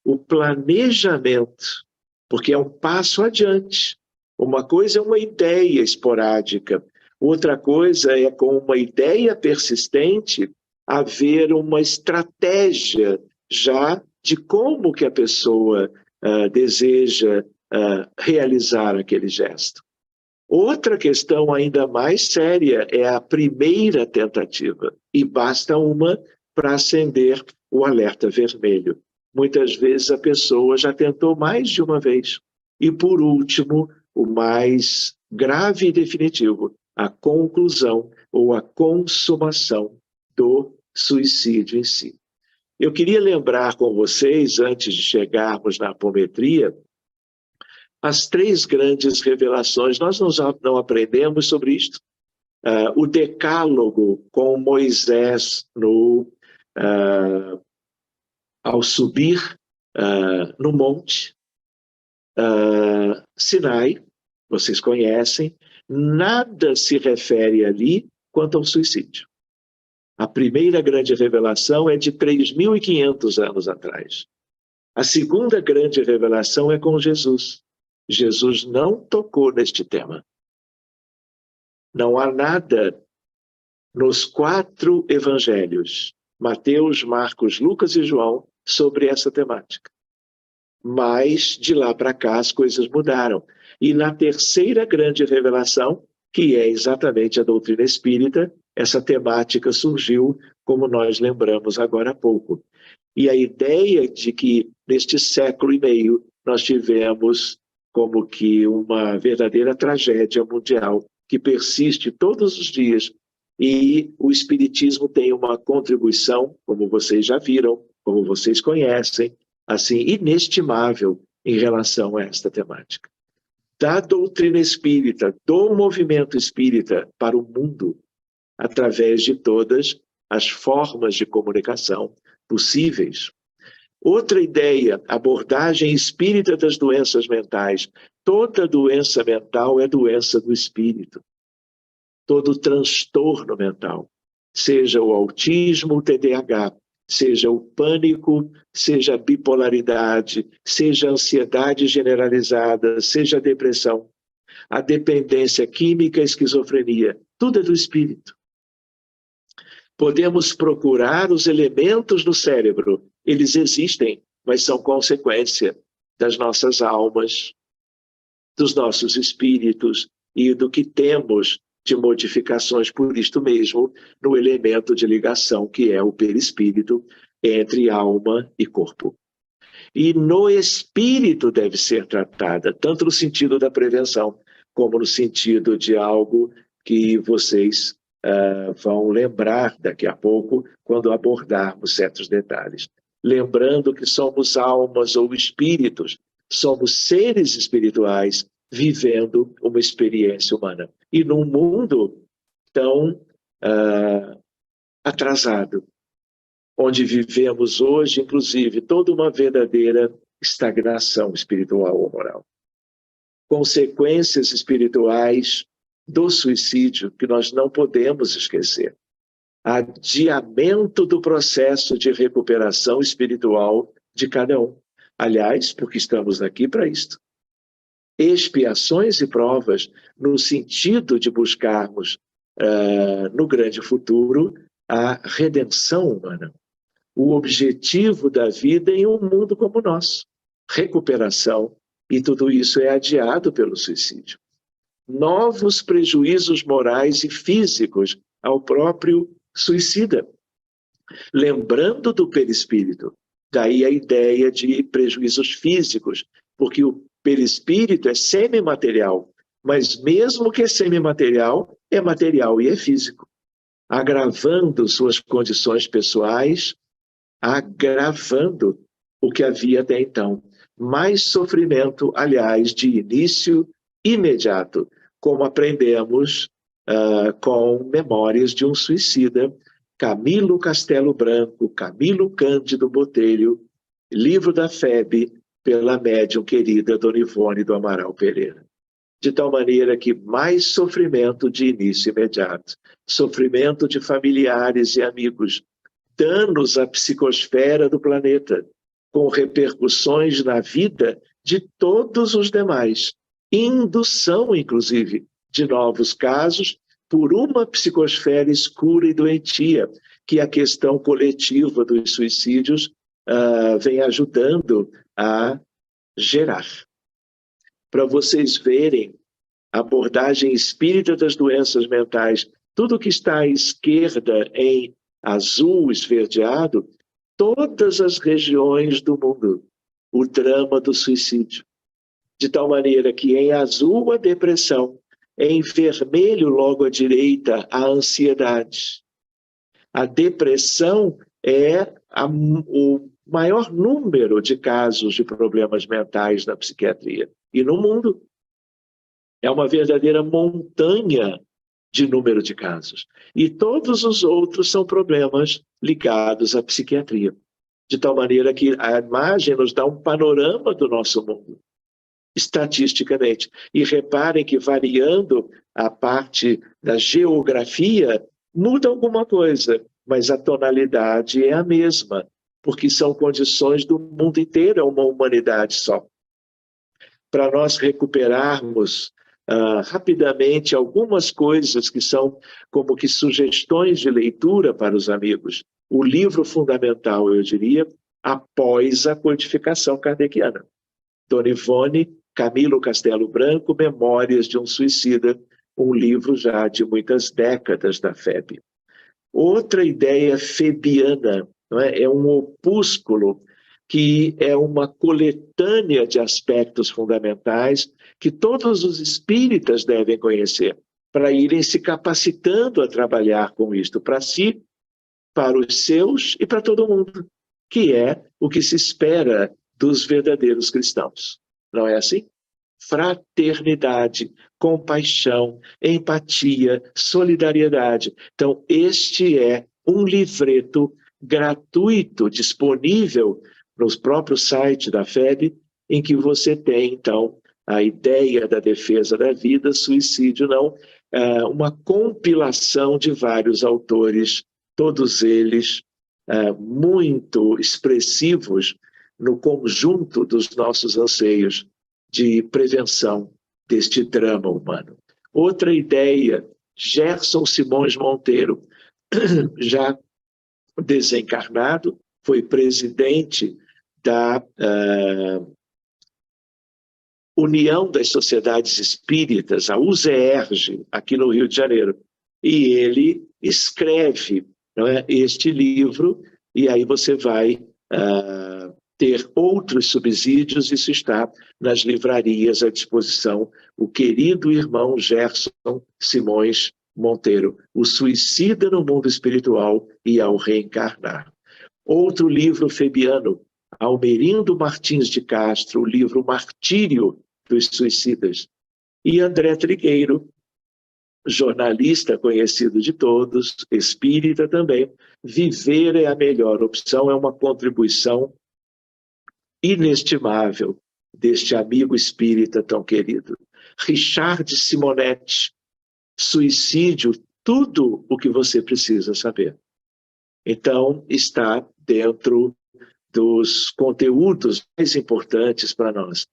O planejamento, porque é um passo adiante. Uma coisa é uma ideia esporádica, outra coisa é, com uma ideia persistente, haver uma estratégia já de como que a pessoa deseja realizar aquele gesto. Outra questão ainda mais séria é a primeira tentativa, e basta uma para acender o alerta vermelho. Muitas vezes a pessoa já tentou mais de uma vez. E, por último, o mais grave e definitivo, a conclusão ou a consumação do suicídio em si. Eu queria lembrar com vocês, antes de chegarmos na apometria, as 3 grandes revelações. Nós não aprendemos sobre isto. O decálogo com Moisés ao subir no monte Sinai, vocês conhecem, nada se refere ali quanto ao suicídio. A primeira grande revelação é de 3.500 anos atrás. A segunda grande revelação é com Jesus. Jesus não tocou neste tema. Não há nada nos 4 evangelhos, Mateus, Marcos, Lucas e João, sobre essa temática. Mas, de lá para cá, as coisas mudaram. E na terceira grande revelação, que é exatamente a doutrina espírita, essa temática surgiu, como nós lembramos agora há pouco. E a ideia de que, neste século e meio, nós tivemos como que uma verdadeira tragédia mundial que persiste todos os dias. E o Espiritismo tem uma contribuição, como vocês já viram, como vocês conhecem, assim, inestimável em relação a esta temática. Da doutrina espírita, do movimento espírita para o mundo, através de todas as formas de comunicação possíveis. Outra ideia, abordagem espírita das doenças mentais. Toda doença mental é doença do espírito. Todo transtorno mental, seja o autismo, o TDAH, seja o pânico, seja a bipolaridade, seja a ansiedade generalizada, seja a depressão, a dependência química, a esquizofrenia, tudo é do espírito. Podemos procurar os elementos do cérebro, eles existem, mas são consequência das nossas almas, dos nossos espíritos e do que temos de modificações por isto mesmo no elemento de ligação que é o perispírito entre alma e corpo. E no espírito deve ser tratada, tanto no sentido da prevenção, como no sentido de algo que vocês vão lembrar daqui a pouco, quando abordarmos certos detalhes. Lembrando que somos almas ou espíritos, somos seres espirituais vivendo uma experiência humana. E num mundo tão atrasado, onde vivemos hoje, inclusive, toda uma verdadeira estagnação espiritual ou moral. Consequências espirituais do suicídio que nós não podemos esquecer. Adiamento do processo de recuperação espiritual de cada um. Aliás, porque estamos aqui para isto. Expiações e provas no sentido de buscarmos no grande futuro a redenção humana. O objetivo da vida em um mundo como o nosso. Recuperação, e tudo isso é adiado pelo suicídio. Novos prejuízos morais e físicos ao próprio suicida. Lembrando do perispírito, daí a ideia de prejuízos físicos, porque o perispírito é semimaterial, mas mesmo que é semimaterial, é material e é físico, agravando suas condições pessoais, agravando o que havia até então. Mais sofrimento, aliás, de início imediato, como aprendemos com memórias de um suicida Camilo Castelo Branco, Camilo Cândido Botelho, livro da FEB, pela médium querida Dona Ivone do Amaral Pereira. De tal maneira que mais sofrimento de início imediato, sofrimento de familiares e amigos, danos à psicosfera do planeta, com repercussões na vida de todos os demais, indução, inclusive, de novos casos por uma psicosfera escura e doentia, que a questão coletiva dos suicídios vem ajudando a gerar. Para vocês verem a abordagem espírita das doenças mentais, tudo que está à esquerda em azul esverdeado, todas as regiões do mundo, o drama do suicídio. De tal maneira que em azul a depressão, em vermelho logo à direita a ansiedade. A depressão é o maior número de casos de problemas mentais na psiquiatria. E no mundo, é uma verdadeira montanha de número de casos. E todos os outros são problemas ligados à psiquiatria. De tal maneira que a imagem nos dá um panorama do nosso mundo, estatisticamente. E reparem que, variando a parte da geografia, muda alguma coisa, mas a tonalidade é a mesma, porque são condições do mundo inteiro, é uma humanidade só. Para nós recuperarmos rapidamente algumas coisas que são como que sugestões de leitura para os amigos. O livro fundamental, eu diria, após a codificação kardeciana. Dona Ivone, Camilo Castelo Branco, Memórias de um Suicida, um livro já de muitas décadas da FEB. Outra ideia febiana, não é? É um opúsculo que é uma coletânea de aspectos fundamentais que todos os espíritas devem conhecer, para irem se capacitando a trabalhar com isto para si, para os seus e para todo mundo, que é o que se espera dos verdadeiros cristãos. Não é assim? Fraternidade, compaixão, empatia, solidariedade. Então, este é um livreto gratuito, disponível no próprio site da FEB, em que você tem, então, a ideia da defesa da vida, suicídio não, uma compilação de vários autores, todos eles muito expressivos no conjunto dos nossos anseios de prevenção deste drama humano. Outra ideia, Gerson Simões Monteiro, já desencarnado, foi presidente da União das Sociedades Espíritas, a USERJ, aqui no Rio de Janeiro. E ele escreve, não é, este livro, e aí você vai ter outros subsídios, isso está nas livrarias à disposição. O querido irmão Gerson Simões Monteiro, O Suicida no Mundo Espiritual e ao Reencarnar. Outro livro febiano, Almerindo Martins de Castro, o livro Martírio dos Suicidas. E André Trigueiro, jornalista conhecido de todos, espírita também, Viver é a Melhor Opção, é uma contribuição inestimável deste amigo espírita tão querido. Richard Simonetti, Suicídio, tudo o que você precisa saber. Então, está dentro dos conteúdos mais importantes para nós.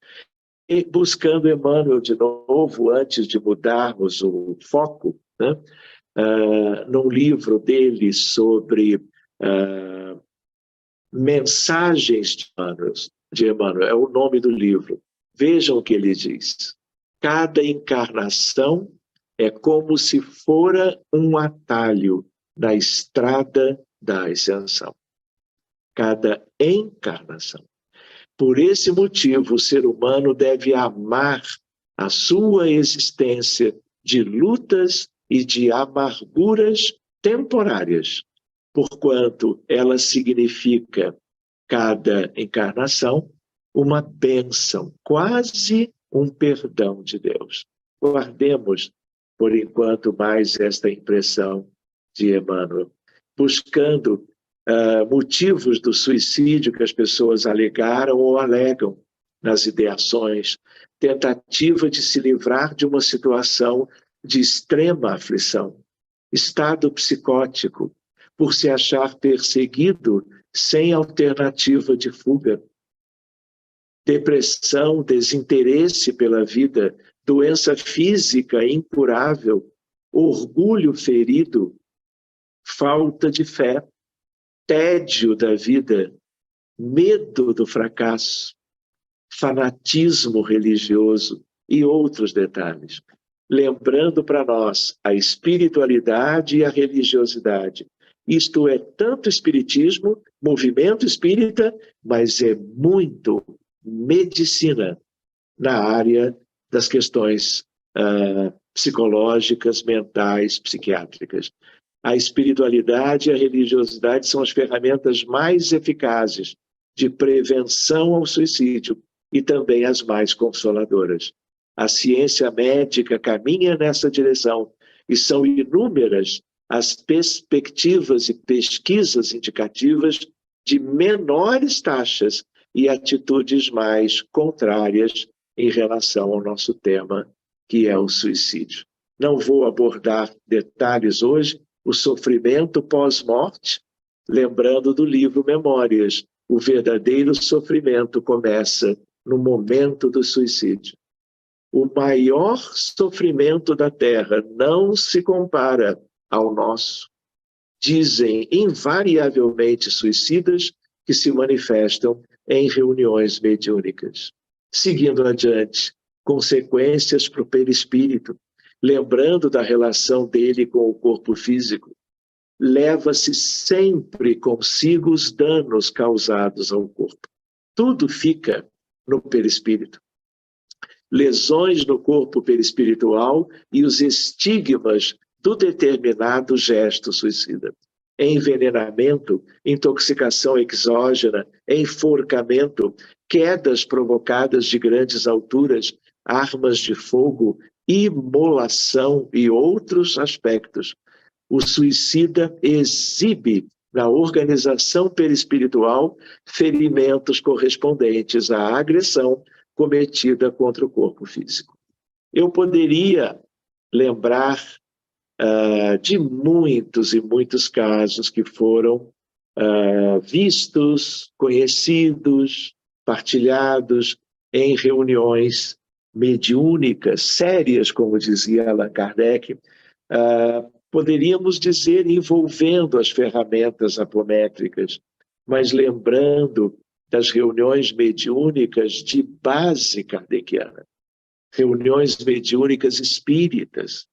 E buscando Emmanuel de novo, antes de mudarmos o foco, né? Num livro dele sobre mensagens de Emmanuel, é o nome do livro. Vejam o que ele diz. Cada encarnação é como se fora um atalho na estrada da ascensão. Cada encarnação. Por esse motivo, o ser humano deve amar a sua existência de lutas e de amarguras temporárias, porquanto ela significa, cada encarnação, uma bênção, quase um perdão de Deus. Guardemos, por enquanto, mais esta impressão de Emmanuel. buscando motivos do suicídio que as pessoas alegaram ou alegam nas ideações, tentativa de se livrar de uma situação de extrema aflição, estado psicótico, por se achar perseguido sem alternativa de fuga, depressão, desinteresse pela vida, doença física incurável, orgulho ferido, falta de fé, tédio da vida, medo do fracasso, fanatismo religioso e outros detalhes. Lembrando para nós a espiritualidade e a religiosidade. Isto é tanto espiritismo, movimento espírita, mas é muito medicina na área das questões psicológicas, mentais, psiquiátricas. A espiritualidade e a religiosidade são as ferramentas mais eficazes de prevenção ao suicídio e também as mais consoladoras. A ciência médica caminha nessa direção e são inúmeras as perspectivas e pesquisas indicativas de menores taxas e atitudes mais contrárias em relação ao nosso tema, que é o suicídio. Não vou abordar detalhes hoje, o sofrimento pós-morte, lembrando do livro Memórias. O verdadeiro sofrimento começa no momento do suicídio. O maior sofrimento da Terra não se compara ao nosso. Dizem invariavelmente suicidas que se manifestam em reuniões mediúnicas. Seguindo adiante, consequências para o perispírito, lembrando da relação dele com o corpo físico, leva-se sempre consigo os danos causados ao corpo. Tudo fica no perispírito. Lesões no corpo perispiritual e os estigmas do determinado gesto suicida. Envenenamento, intoxicação exógena, enforcamento, quedas provocadas de grandes alturas, armas de fogo, imolação e outros aspectos. O suicida exibe na organização perispiritual ferimentos correspondentes à agressão cometida contra o corpo físico. Eu poderia lembrar de muitos e muitos casos que foram vistos, conhecidos, partilhados em reuniões mediúnicas, sérias, como dizia Allan Kardec, poderíamos dizer envolvendo as ferramentas apométricas, mas lembrando das reuniões mediúnicas de base kardeciana, reuniões mediúnicas espíritas,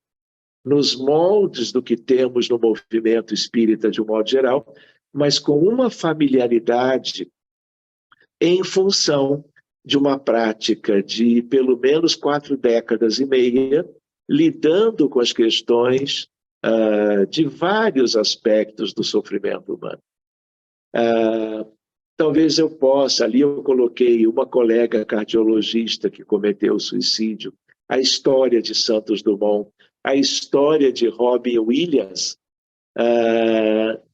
nos moldes do que temos no movimento espírita de um modo geral, mas com uma familiaridade em função de uma prática de pelo menos 4 décadas e meia, lidando com as questões de vários aspectos do sofrimento humano. Talvez eu possa, ali eu coloquei uma colega cardiologista que cometeu suicídio, a história de Santos Dumont, a história de Robin Williams,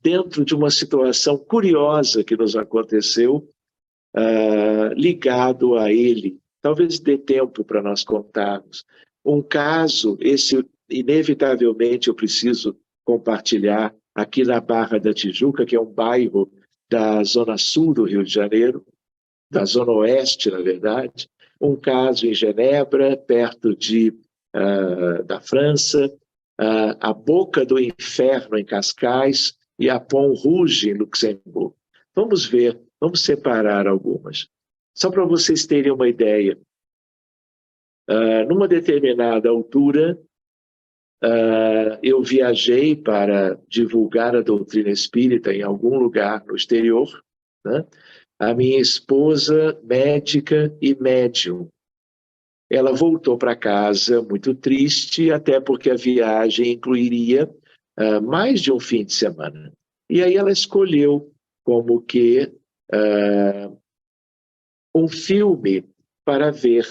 dentro de uma situação curiosa que nos aconteceu, ligado a ele. Talvez dê tempo para nós contarmos. Um caso, esse inevitavelmente eu preciso compartilhar aqui na Barra da Tijuca, que é um bairro da zona sul do Rio de Janeiro, da zona oeste, na verdade, um caso em Genebra, perto da França, a Boca do Inferno em Cascais e a Pont Rouge em Luxemburgo. Vamos ver, vamos separar algumas. Só para vocês terem uma ideia, numa determinada altura, eu viajei para divulgar a doutrina espírita em algum lugar no exterior, né? A minha esposa, médica e médium, ela voltou para casa muito triste, até porque a viagem incluiria mais de um fim de semana. E aí ela escolheu como que um filme para ver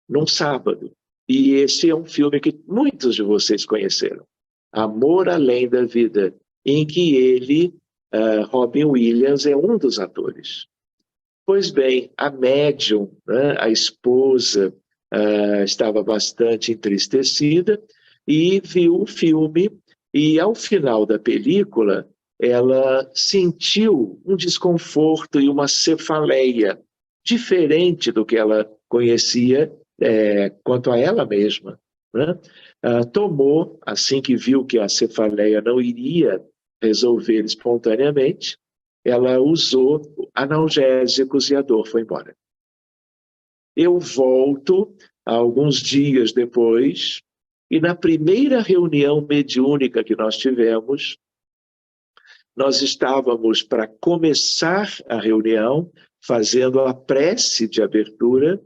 num sábado. E esse é um filme que muitos de vocês conheceram. Amor Além da Vida, em que ele, Robin Williams, é um dos atores. Pois bem, a médium, né, a esposa, estava bastante entristecida e viu o filme, e ao final da película ela sentiu um desconforto e uma cefaleia diferente do que ela conhecia quanto a ela mesma, né? Tomou, assim que viu que a cefaleia não iria resolver espontaneamente, ela usou analgésicos e a dor foi embora. Eu volto alguns dias depois e na primeira reunião mediúnica que nós tivemos, nós estávamos para começar a reunião, fazendo a prece de abertura,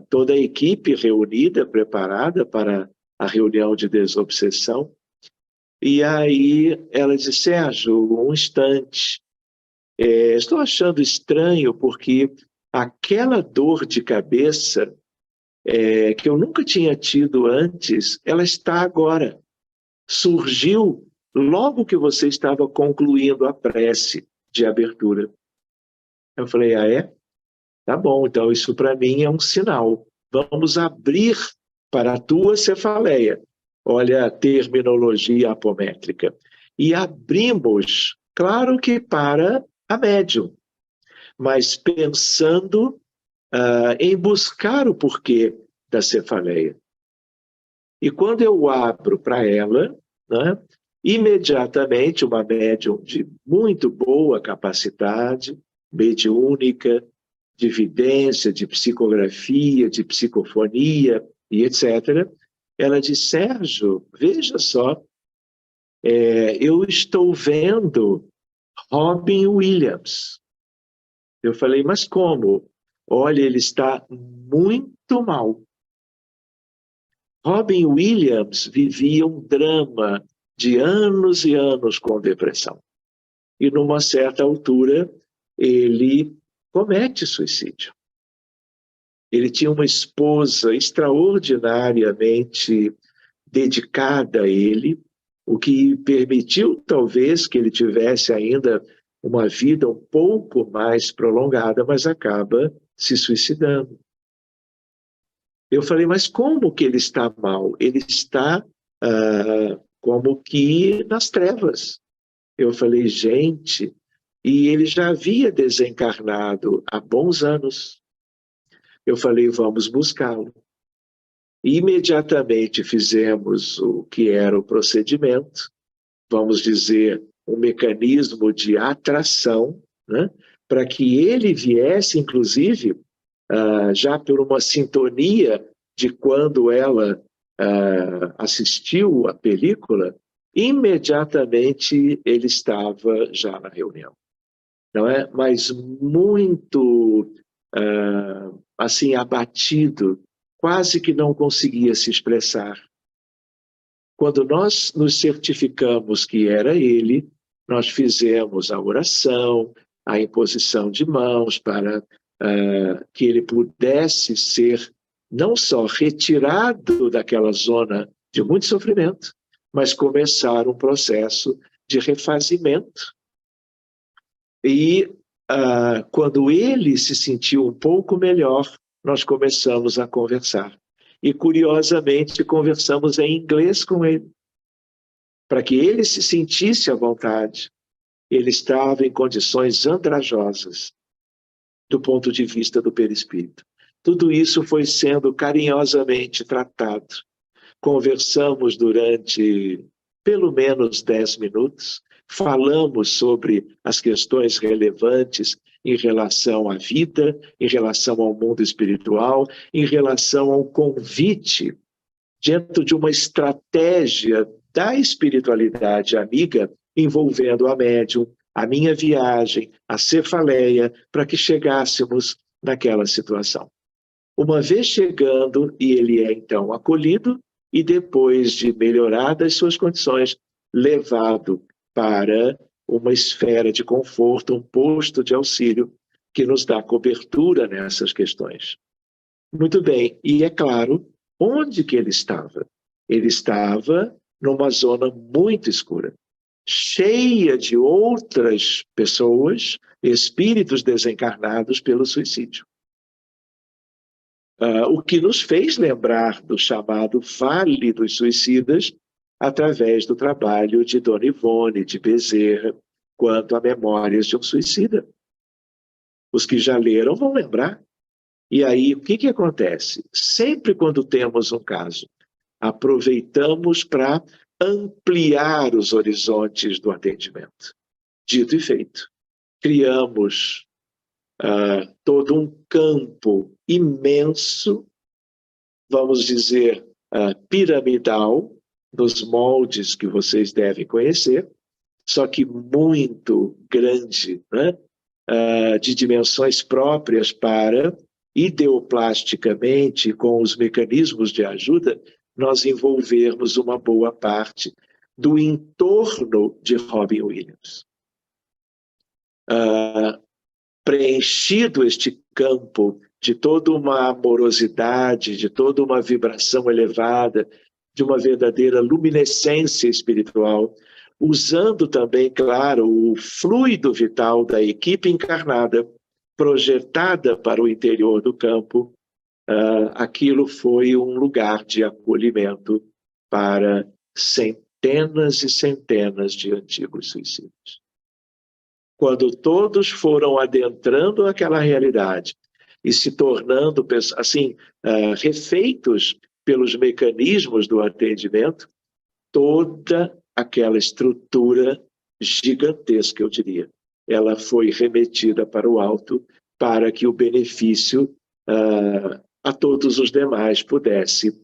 toda a equipe reunida, preparada para a reunião de desobsessão. E aí ela disse: Sérgio, um instante, estou achando estranho porque aquela dor de cabeça que eu nunca tinha tido antes, ela está agora. Surgiu logo que você estava concluindo a prece de abertura. Eu falei: ah, é? Tá bom, então isso para mim é um sinal. Vamos abrir para a tua cefaleia. Olha a terminologia apométrica. E abrimos, claro que para a médium, mas pensando em buscar o porquê da cefaleia. E quando eu abro para ela, né, imediatamente uma médium de muito boa capacidade, mediúnica, de vidência, de psicografia, de psicofonia e etc., ela diz: Sérgio, veja só, eu estou vendo Robin Williams. Eu falei: mas como? Olha, ele está muito mal. Robin Williams vivia um drama de anos e anos com depressão. E, numa certa altura, ele comete suicídio. Ele tinha uma esposa extraordinariamente dedicada a ele, o que permitiu, talvez, que ele tivesse ainda uma vida um pouco mais prolongada, mas acaba se suicidando. Eu falei: mas como que ele está mal? Ele está como que nas trevas. Eu falei: gente, e ele já havia desencarnado há bons anos. Eu falei: vamos buscá-lo. Imediatamente fizemos o que era o procedimento, vamos dizer, um mecanismo de atração, né, para que ele viesse, inclusive, já por uma sintonia de quando ela assistiu a película, imediatamente ele estava já na reunião. Não é? Mas muito assim abatido, quase que não conseguia se expressar. Quando nós nos certificamos que era ele, nós fizemos a oração, a imposição de mãos para que ele pudesse ser não só retirado daquela zona de muito sofrimento, mas começar um processo de refazimento. E quando ele se sentiu um pouco melhor, nós começamos a conversar. E, curiosamente, conversamos em inglês com ele, para que ele se sentisse à vontade. Ele estava em condições andrajosas, do ponto de vista do perispírito. Tudo isso foi sendo carinhosamente tratado. Conversamos durante pelo menos 10 minutos, falamos sobre as questões relevantes em relação à vida, em relação ao mundo espiritual, em relação ao convite, dentro de uma estratégia da espiritualidade amiga, envolvendo a médium, a minha viagem, a cefaleia, para que chegássemos naquela situação. Uma vez chegando, e ele é então acolhido, e depois de melhoradas suas condições, levado para uma esfera de conforto, um posto de auxílio que nos dá cobertura nessas questões. Muito bem, e é claro, onde que ele estava? Ele estava numa zona muito escura. cheia de outras pessoas, espíritos desencarnados pelo suicídio. O que nos fez lembrar do chamado Vale dos Suicidas através do trabalho de Dona Ivone de Bezerra quanto a Memórias de um Suicida. Os que já leram vão lembrar. E aí, o que acontece? Sempre quando temos um caso, aproveitamos para ampliar os horizontes do atendimento. Dito e feito. Criamos todo um campo imenso, vamos dizer, piramidal, nos moldes que vocês devem conhecer, só que muito grande, né? De dimensões próprias para, ideoplasticamente, com os mecanismos de ajuda, nós envolvermos uma boa parte do entorno de Robin Williams. Preenchido este campo de toda uma amorosidade, de toda uma vibração elevada, de uma verdadeira luminescência espiritual, usando também, claro, o fluido vital da equipe encarnada, projetada para o interior do campo, aquilo foi um lugar de acolhimento para centenas e centenas de antigos suicidas. Quando todos foram adentrando aquela realidade e se tornando, assim, refeitos pelos mecanismos do atendimento, toda aquela estrutura gigantesca, eu diria, ela foi remetida para o alto para que o benefício a todos os demais pudesse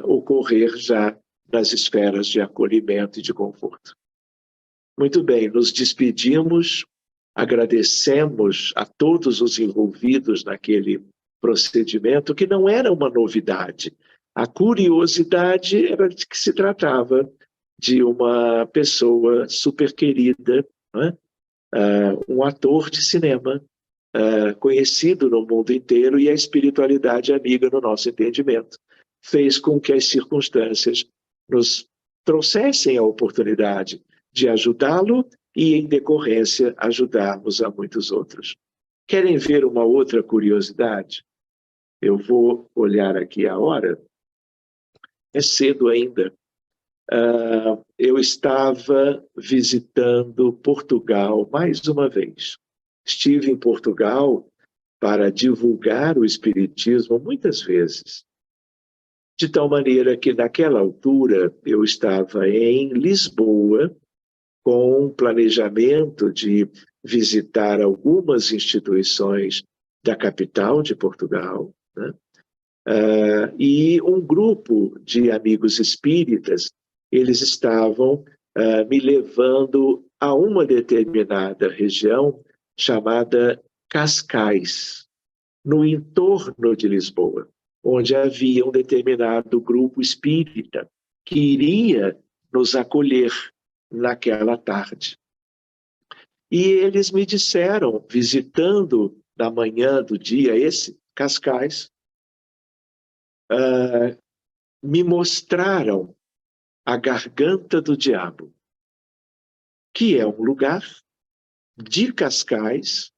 ocorrer já nas esferas de acolhimento e de conforto. Muito bem, nos despedimos, agradecemos a todos os envolvidos naquele procedimento, que não era uma novidade. A curiosidade era de que se tratava de uma pessoa super querida, né? Um ator de cinema, conhecido no mundo inteiro, e a espiritualidade amiga no nosso entendimento fez com que as circunstâncias nos trouxessem a oportunidade de ajudá-lo e, em decorrência, ajudarmos a muitos outros. Querem ver uma outra curiosidade? Eu vou olhar aqui a hora. É cedo ainda. Eu estava visitando Portugal mais uma vez. Estive em Portugal para divulgar o Espiritismo muitas vezes. De tal maneira que, naquela altura, eu estava em Lisboa, com um planejamento de visitar algumas instituições da capital de Portugal, né? E um grupo de amigos espíritas, eles estavam me levando a uma determinada região chamada Cascais, no entorno de Lisboa, onde havia um determinado grupo espírita que iria nos acolher naquela tarde. E eles me disseram, visitando na manhã do dia esse, Cascais, me mostraram a Garganta do Diabo, que é um lugar de Cascais,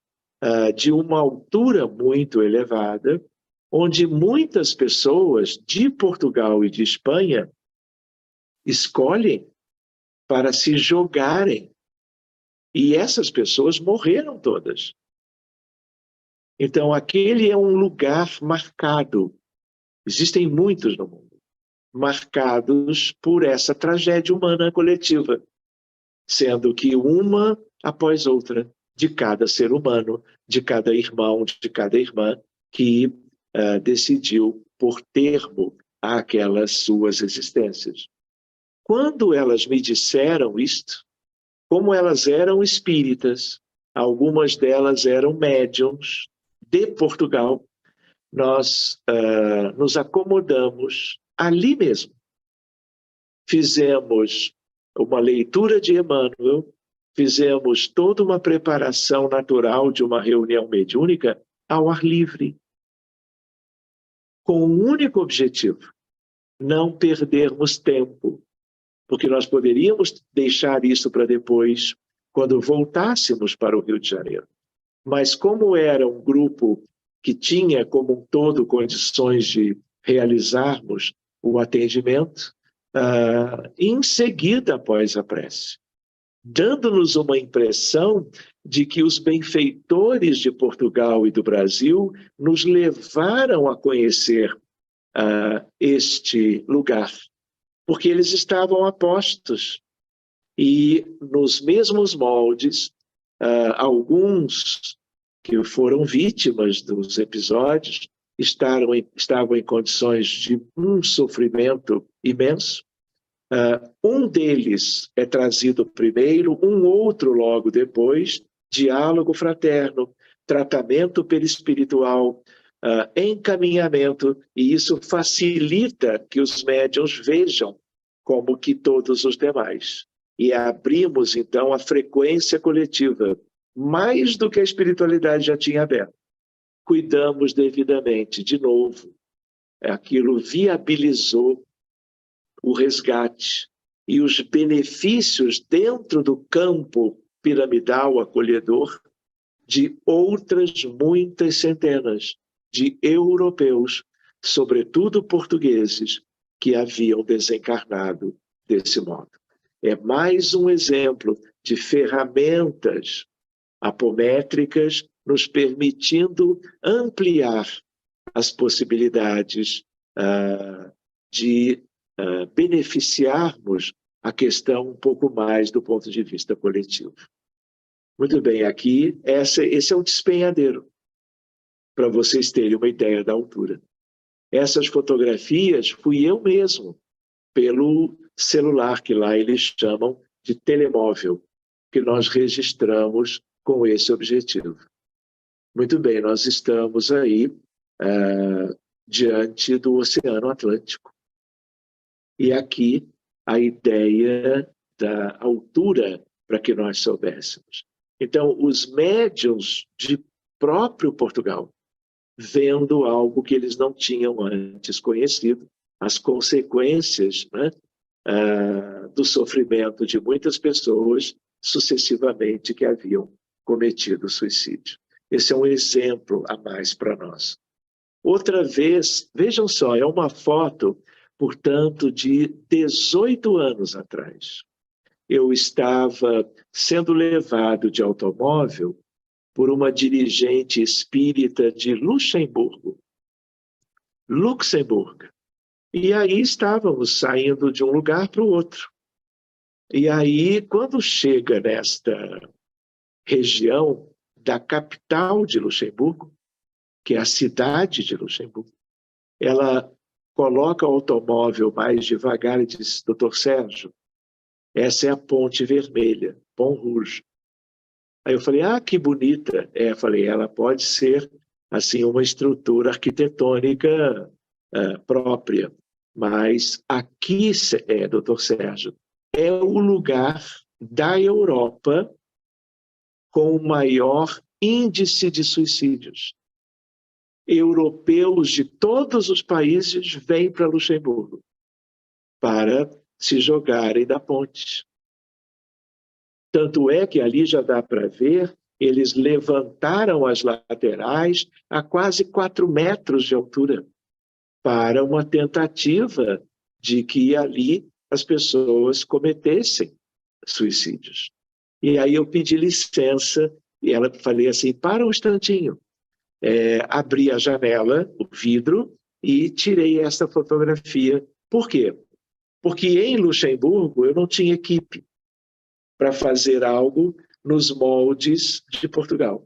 de uma altura muito elevada, onde muitas pessoas de Portugal e de Espanha escolhem para se jogarem. E essas pessoas morreram todas. Então, aquele é um lugar marcado. Existem muitos no mundo, marcados por essa tragédia humana coletiva, sendo que uma após outra, de cada ser humano, de cada irmão, de cada irmã, que decidiu por termo àquelas suas existências. Quando elas me disseram isto, como elas eram espíritas, algumas delas eram médiums de Portugal, nós nos acomodamos ali mesmo. Fizemos uma leitura de Emmanuel, fizemos toda uma preparação natural de uma reunião mediúnica ao ar livre, com um único objetivo: não perdermos tempo porque nós poderíamos deixar isso para depois, quando voltássemos para o Rio de Janeiro. Mas como era um grupo que tinha, como um todo, condições de realizarmos o atendimento, em seguida após a prece, dando-nos uma impressão de que os benfeitores de Portugal e do Brasil nos levaram a conhecer este lugar, porque eles estavam a postos e nos mesmos moldes, alguns que foram vítimas dos episódios estavam em condições de um sofrimento imenso. Um deles é trazido primeiro, um outro logo depois, diálogo fraterno, tratamento perispiritual, encaminhamento, e isso facilita que os médiuns vejam como que todos os demais. E abrimos, então, a frequência coletiva, mais do que a espiritualidade já tinha aberto. Cuidamos devidamente, de novo, aquilo viabilizou o resgate e os benefícios dentro do campo piramidal acolhedor de outras muitas centenas de europeus, sobretudo portugueses, que haviam desencarnado desse modo. É mais um exemplo de ferramentas apométricas nos permitindo ampliar as possibilidades de beneficiarmos a questão um pouco mais do ponto de vista coletivo. Muito bem, aqui esse é um despenhadeiro, para vocês terem uma ideia da altura. Essas fotografias fui eu mesmo, pelo celular, que lá eles chamam de telemóvel, que nós registramos com esse objetivo. Muito bem, nós estamos aí diante do Oceano Atlântico. E aqui a ideia da altura para que nós soubéssemos. Então, os médiuns de próprio Portugal, vendo algo que eles não tinham antes conhecido, as consequências, né, do sofrimento de muitas pessoas sucessivamente que haviam cometido suicídio. Esse é um exemplo a mais para nós. Outra vez, vejam só, é uma foto, portanto, de 18 anos atrás. Eu estava sendo levado de automóvel por uma dirigente espírita de Luxemburgo. E aí estávamos saindo de um lugar para o outro. E aí, quando chega nesta região da capital de Luxemburgo, que é a cidade de Luxemburgo, ela coloca o automóvel mais devagar e diz: Dr. Sérgio, essa é a Ponte Vermelha, Pont Rouge. Aí eu falei: que bonita. Falei, ela pode ser assim uma estrutura arquitetônica própria, mas aqui, Dr. Sérgio, é o lugar da Europa com o maior índice de suicídios. Europeus de todos os países vêm para Luxemburgo para se jogarem da ponte. Tanto é que ali já dá para ver, eles levantaram as laterais a quase 4 metros de altura para uma tentativa de que ali as pessoas cometessem suicídios. E aí eu pedi licença e ela falei assim: para um instantinho. Abri a janela, o vidro, e tirei essa fotografia. Por quê? Porque em Luxemburgo eu não tinha equipe para fazer algo nos moldes de Portugal.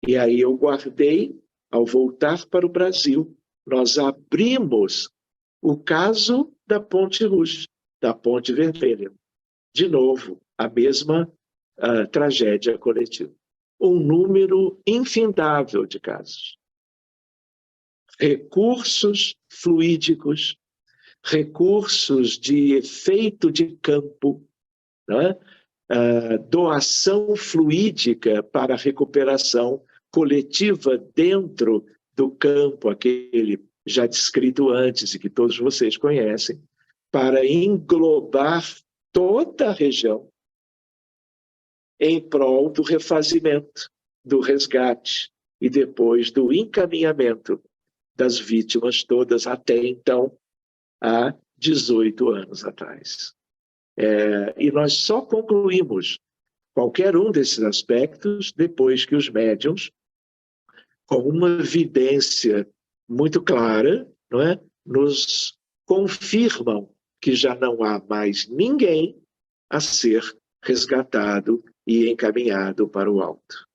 E aí eu guardei, ao voltar para o Brasil, nós abrimos o caso da Ponte Rouge, da Ponte Vermelha. De novo, a mesma tragédia coletiva. Um número infindável de casos. Recursos fluídicos, recursos de efeito de campo, né? Doação fluídica para a recuperação coletiva dentro do campo, aquele já descrito antes e que todos vocês conhecem, para englobar toda a região em prol do refazimento, do resgate e depois do encaminhamento das vítimas todas até então, há 18 anos atrás. E nós só concluímos qualquer um desses aspectos depois que os médiuns, com uma evidência muito clara, não é, nos confirmam que já não há mais ninguém a ser resgatado e encaminhado para o alto.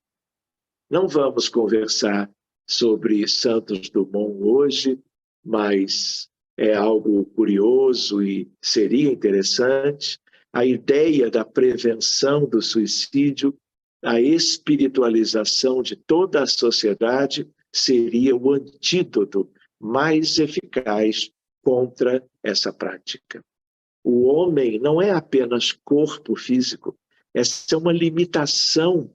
Não vamos conversar sobre Santos Dumont hoje, mas é algo curioso e seria interessante. A ideia da prevenção do suicídio, a espiritualização de toda a sociedade seria o antídoto mais eficaz contra essa prática. O homem não é apenas corpo físico, essa é uma limitação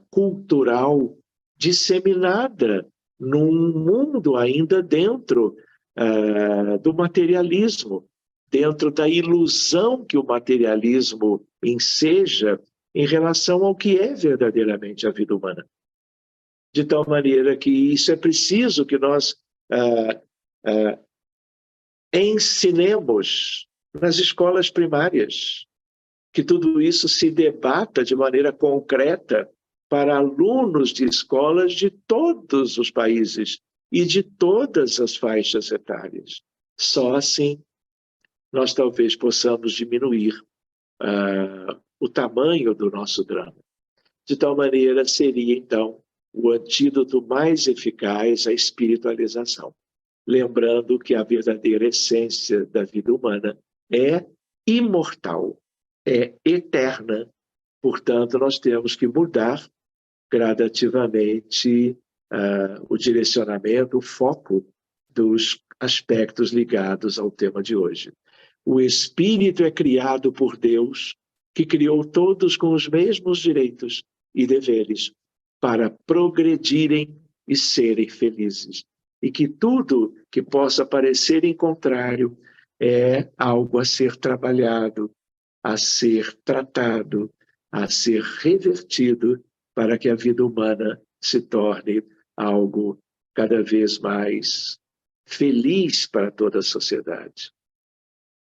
cultural disseminada num mundo ainda dentro do materialismo, dentro da ilusão que o materialismo enseja em relação ao que é verdadeiramente a vida humana. De tal maneira que isso é preciso que nós ensinemos nas escolas primárias, que tudo isso se debata de maneira concreta para alunos de escolas de todos os países e de todas as faixas etárias. Só assim nós talvez possamos diminuir o tamanho do nosso drama. De tal maneira seria, então, o antídoto mais eficaz a espiritualização. Lembrando que a verdadeira essência da vida humana é imortal, é eterna. Portanto, nós temos que mudar gradativamente o direcionamento, o foco dos aspectos ligados ao tema de hoje. O espírito é criado por Deus, que criou todos com os mesmos direitos e deveres para progredirem e serem felizes. E que tudo que possa parecer em contrário é algo a ser trabalhado, a ser tratado, a ser revertido para que a vida humana se torne algo cada vez mais feliz para toda a sociedade.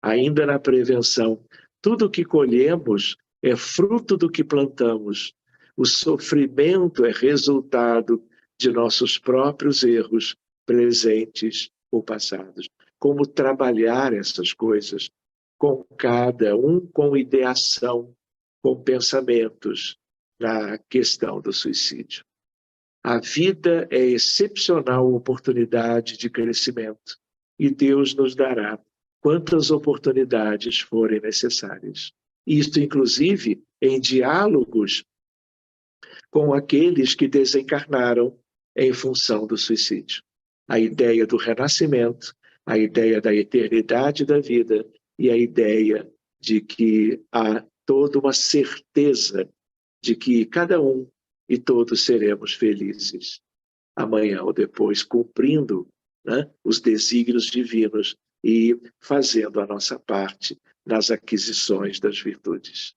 Ainda na prevenção, tudo o que colhemos é fruto do que plantamos. O sofrimento é resultado de nossos próprios erros, presentes ou passados. Como trabalhar essas coisas com cada um, com ideação, com pensamentos na questão do suicídio. A vida é excepcional oportunidade de crescimento e Deus nos dará quantas oportunidades forem necessárias. Isto, inclusive, em diálogos com aqueles que desencarnaram em função do suicídio. A ideia do renascimento, a ideia da eternidade da vida e a ideia de que há toda uma certeza de que cada um e todos seremos felizes amanhã ou depois, cumprindo, né, os desígnios divinos e fazendo a nossa parte nas aquisições das virtudes.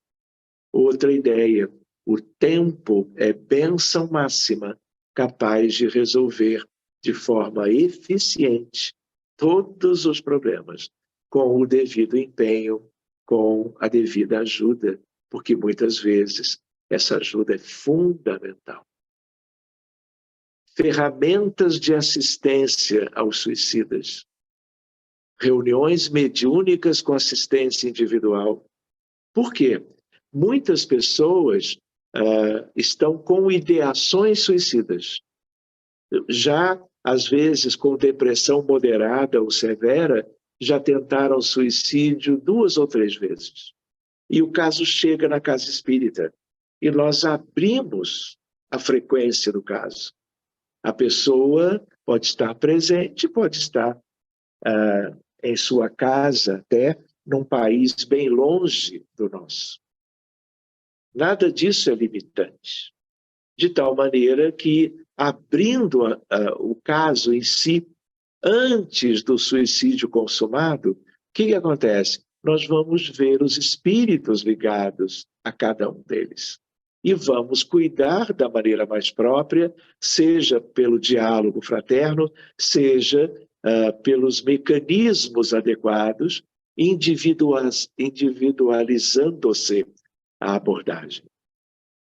Outra ideia, o tempo é bênção máxima, capaz de resolver de forma eficiente todos os problemas, com o devido empenho, com a devida ajuda, porque muitas vezes essa ajuda é fundamental. Ferramentas de assistência aos suicidas. Reuniões mediúnicas com assistência individual. Por quê? Muitas pessoas estão com ideações suicidas. Já, às vezes, com depressão moderada ou severa, já tentaram suicídio 2 ou 3 vezes. E o caso chega na casa espírita. E nós abrimos a frequência do caso. A pessoa pode estar presente, pode estar em sua casa, até num país bem longe do nosso. Nada disso é limitante. De tal maneira que, abrindo o caso em si, antes do suicídio consumado, o que acontece? nós vamos ver os espíritos ligados a cada um deles. E vamos cuidar da maneira mais própria, seja pelo diálogo fraterno, seja pelos mecanismos adequados, individualizando-se a abordagem.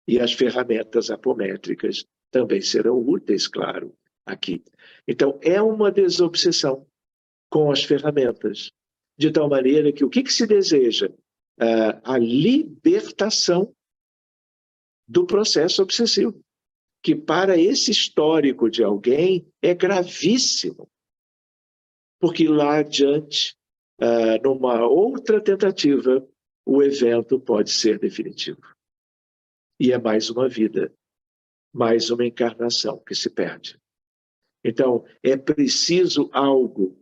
E as ferramentas apométricas também serão úteis, claro, aqui. Então, é uma desobsessão com as ferramentas, de tal maneira que o que se deseja? A libertação do processo obsessivo, que para esse histórico de alguém é gravíssimo, porque lá adiante, numa outra tentativa, o evento pode ser definitivo. E é mais uma vida, mais uma encarnação que se perde. Então, é preciso algo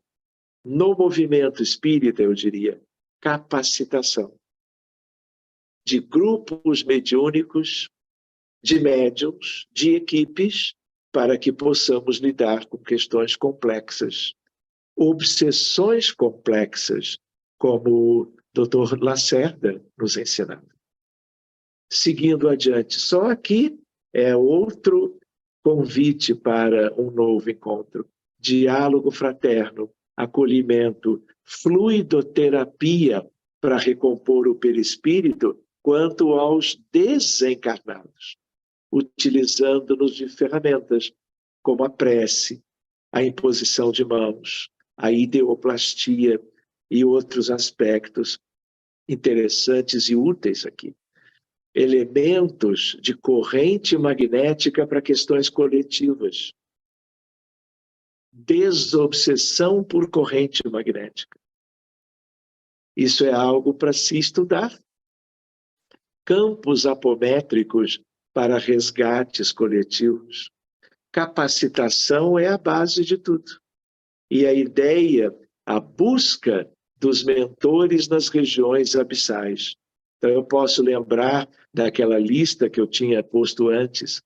no movimento espírita, eu diria, capacitação de grupos mediúnicos, de médiuns, de equipes, para que possamos lidar com questões complexas, obsessões complexas, como o Dr. Lacerda nos ensinava. Seguindo adiante, só aqui é outro convite para um novo encontro. Diálogo fraterno, acolhimento, fluidoterapia para recompor o perispírito quanto aos desencarnados, utilizando-nos de ferramentas como a prece, a imposição de mãos, a ideoplastia e outros aspectos interessantes e úteis aqui. Elementos de corrente magnética para questões coletivas. Desobsessão por corrente magnética. Isso é algo para se estudar. Campos apométricos para resgates coletivos. Capacitação é a base de tudo. E a ideia, a busca dos mentores nas regiões abissais. Então, eu posso lembrar daquela lista que eu tinha posto antes.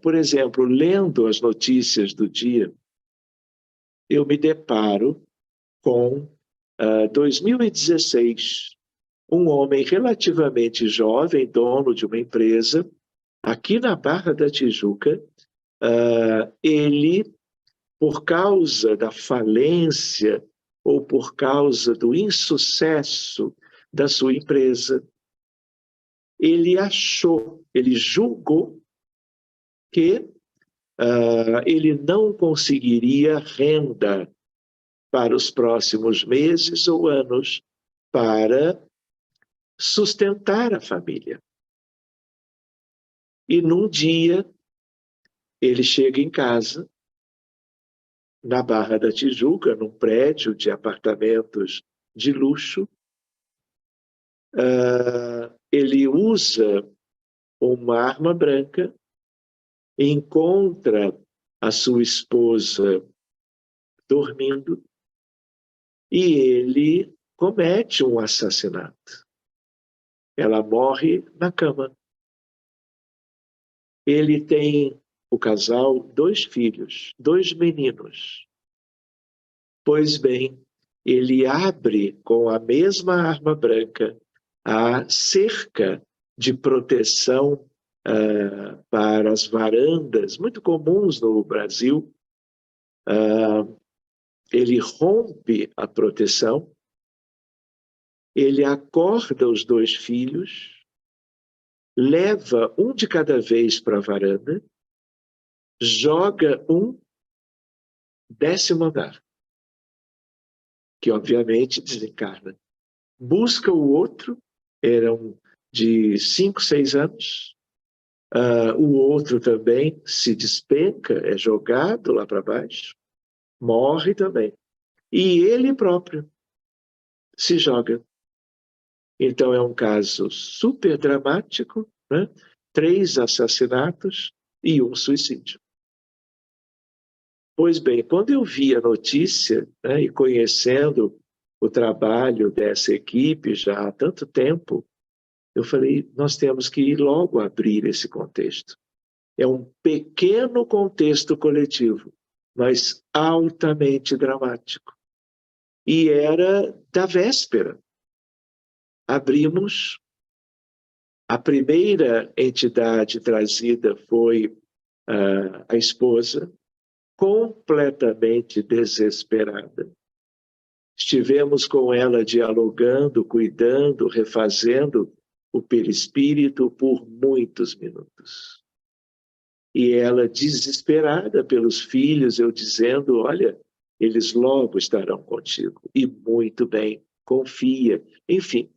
Por exemplo, lendo as notícias do dia, eu me deparo com 2016, um homem relativamente jovem, dono de uma empresa, aqui na Barra da Tijuca, ele, por causa da falência ou por causa do insucesso da sua empresa, ele julgou que ele não conseguiria renda para os próximos meses ou anos para sustentar a família. E num dia, ele chega em casa, na Barra da Tijuca, num prédio de apartamentos de luxo, ele usa uma arma branca, encontra a sua esposa dormindo e ele comete um assassinato. Ela morre na cama. Ele tem, o casal, 2 filhos, 2 meninos. Pois bem, ele abre com a mesma arma branca a cerca de proteção para as varandas, muito comuns no Brasil. Ele rompe a proteção, ele acorda os 2 filhos, leva um de cada vez para a varanda, joga um 10º andar, que obviamente desencarna. Busca o outro, eram de 5, 6 anos, o outro também se despenca, é jogado lá para baixo, morre também. E ele próprio se joga. Então é um caso super dramático, né? 3 assassinatos e um suicídio. Pois bem, quando eu vi a notícia, né, e conhecendo o trabalho dessa equipe já há tanto tempo, eu falei, nós temos que ir logo abrir esse contexto. É um pequeno contexto coletivo, mas altamente dramático. e era da véspera. Abrimos, a primeira entidade trazida foi a esposa, completamente desesperada. Estivemos com ela dialogando, cuidando, refazendo o perispírito por muitos minutos. E ela desesperada pelos filhos, eu dizendo, olha, eles logo estarão contigo. E muito bem, confia. Enfim,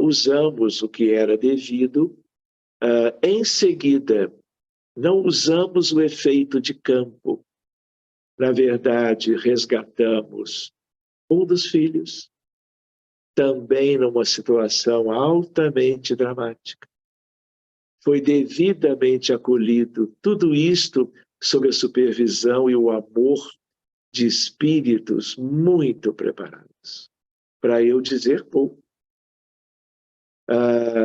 usamos o que era devido. Em seguida, não usamos o efeito de campo. Na verdade, resgatamos um dos filhos, também numa situação altamente dramática. Foi devidamente acolhido, tudo isto sob a supervisão e o amor de espíritos muito preparados. Para eu dizer pouco.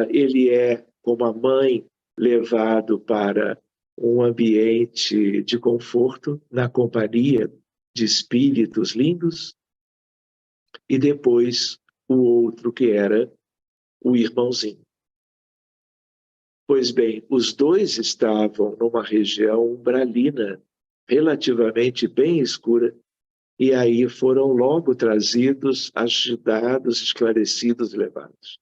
Ele é, como a mãe, levado para um ambiente de conforto, na companhia de espíritos lindos, e depois o outro que era o irmãozinho. Pois bem, os dois estavam numa região umbralina, relativamente bem escura, e aí foram logo trazidos, ajudados, esclarecidos e levados.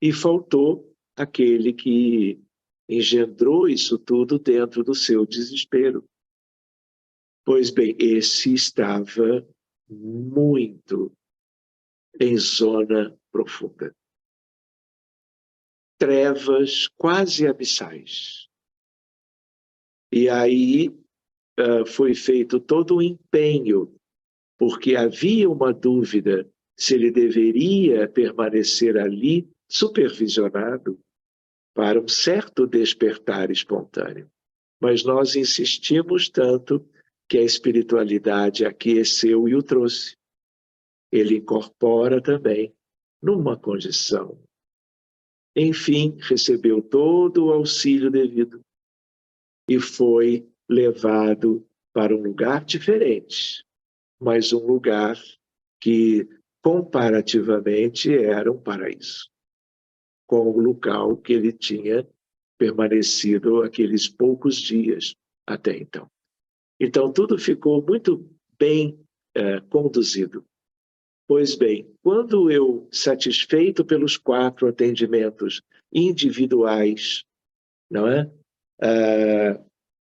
E faltou aquele que engendrou isso tudo dentro do seu desespero. Pois bem, esse estava muito em zona profunda. Trevas quase abissais. E aí foi feito todo o empenho, porque havia uma dúvida se ele deveria permanecer ali supervisionado para um certo despertar espontâneo. Mas nós insistimos tanto que a espiritualidade aqueceu e o trouxe. Ele incorpora também numa condição. Enfim, recebeu todo o auxílio devido e foi levado para um lugar diferente, mas um lugar que comparativamente era um paraíso, com o local que ele tinha permanecido aqueles poucos dias até então. Então, tudo ficou muito bem conduzido. Pois bem, quando eu, satisfeito pelos 4 atendimentos individuais, não é?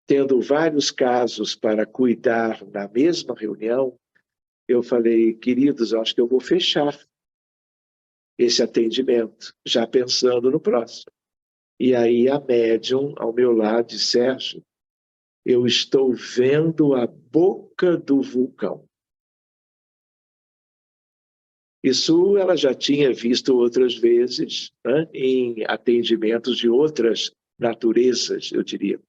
Tendo vários casos para cuidar na mesma reunião, eu falei, queridos, acho que eu vou fechar esse atendimento, já pensando no próximo. E aí a médium, ao meu lado, disse, Sérgio, eu estou vendo a boca do vulcão. Isso ela já tinha visto outras vezes, né, em atendimentos de outras naturezas, eu diria.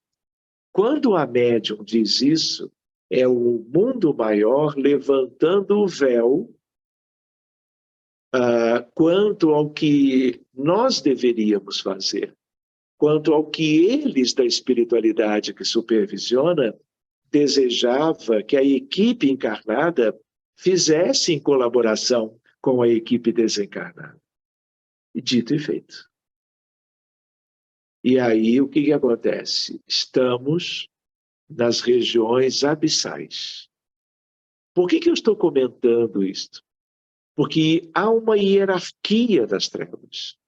Quando a médium diz isso, é o mundo maior levantando o véu quanto ao que nós deveríamos fazer, quanto ao que eles da espiritualidade que supervisiona desejava que a equipe encarnada fizesse em colaboração com a equipe desencarnada. E dito e feito. E aí o que acontece? Estamos nas regiões abissais. Por que eu estou comentando isto? Porque há uma hierarquia das trevas.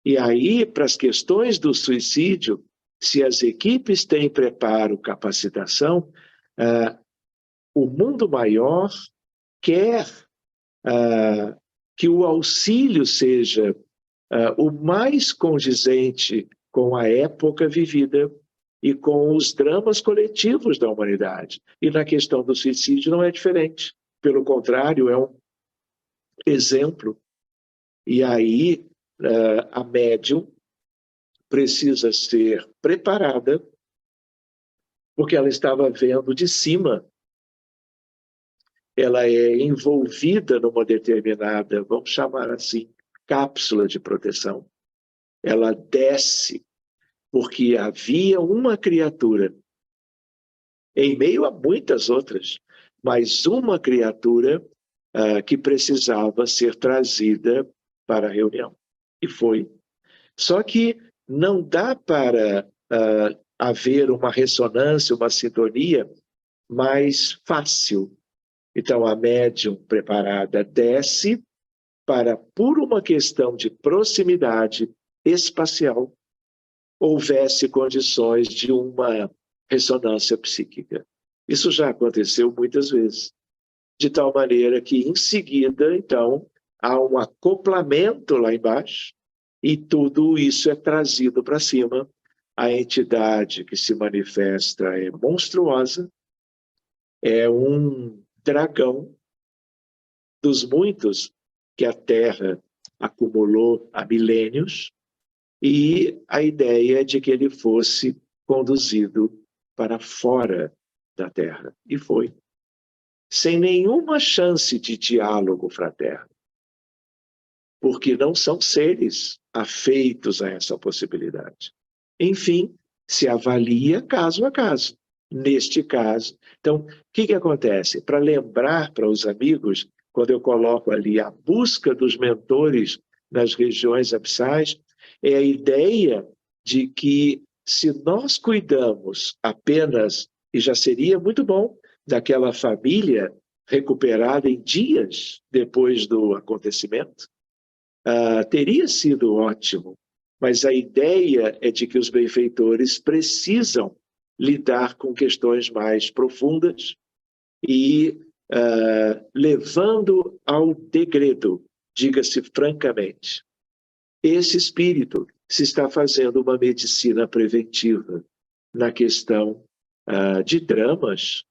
E aí, para as questões do suicídio, se as equipes têm preparo, capacitação, o mundo maior quer que o auxílio seja o mais condizente com a época vivida e com os dramas coletivos da humanidade. E na questão do suicídio não é diferente. Pelo contrário, é um exemplo. E aí a médium precisa ser preparada, porque ela estava vendo de cima. Ela é envolvida numa determinada, vamos chamar assim, cápsula de proteção. Ela desce, porque havia uma criatura, em meio a muitas outras, mais uma criatura que precisava ser trazida para a reunião. E foi. Só que não dá para haver uma ressonância, uma sintonia mais fácil. Então, a médium preparada desce para, por uma questão de proximidade espacial, houvesse condições de uma ressonância psíquica. Isso já aconteceu muitas vezes. De tal maneira que, em seguida, então, há um acoplamento lá embaixo e tudo isso é trazido para cima. A entidade que se manifesta é monstruosa, é um dragão dos muitos que a Terra acumulou há milênios, e a ideia é de que ele fosse conduzido para fora da Terra. E foi. Sem nenhuma chance de diálogo fraterno. Porque não são seres afeitos a essa possibilidade. Enfim, se avalia caso a caso. Neste caso, então, o que acontece? Para lembrar para os amigos, quando eu coloco ali a busca dos mentores nas regiões abissais, é a ideia de que se nós cuidamos apenas, e já seria muito bom, daquela família recuperada em dias depois do acontecimento, teria sido ótimo, mas a ideia é de que os benfeitores precisam lidar com questões mais profundas e levando ao degredo, diga-se francamente. Esse espírito se está fazendo uma medicina preventiva na questão de dramas,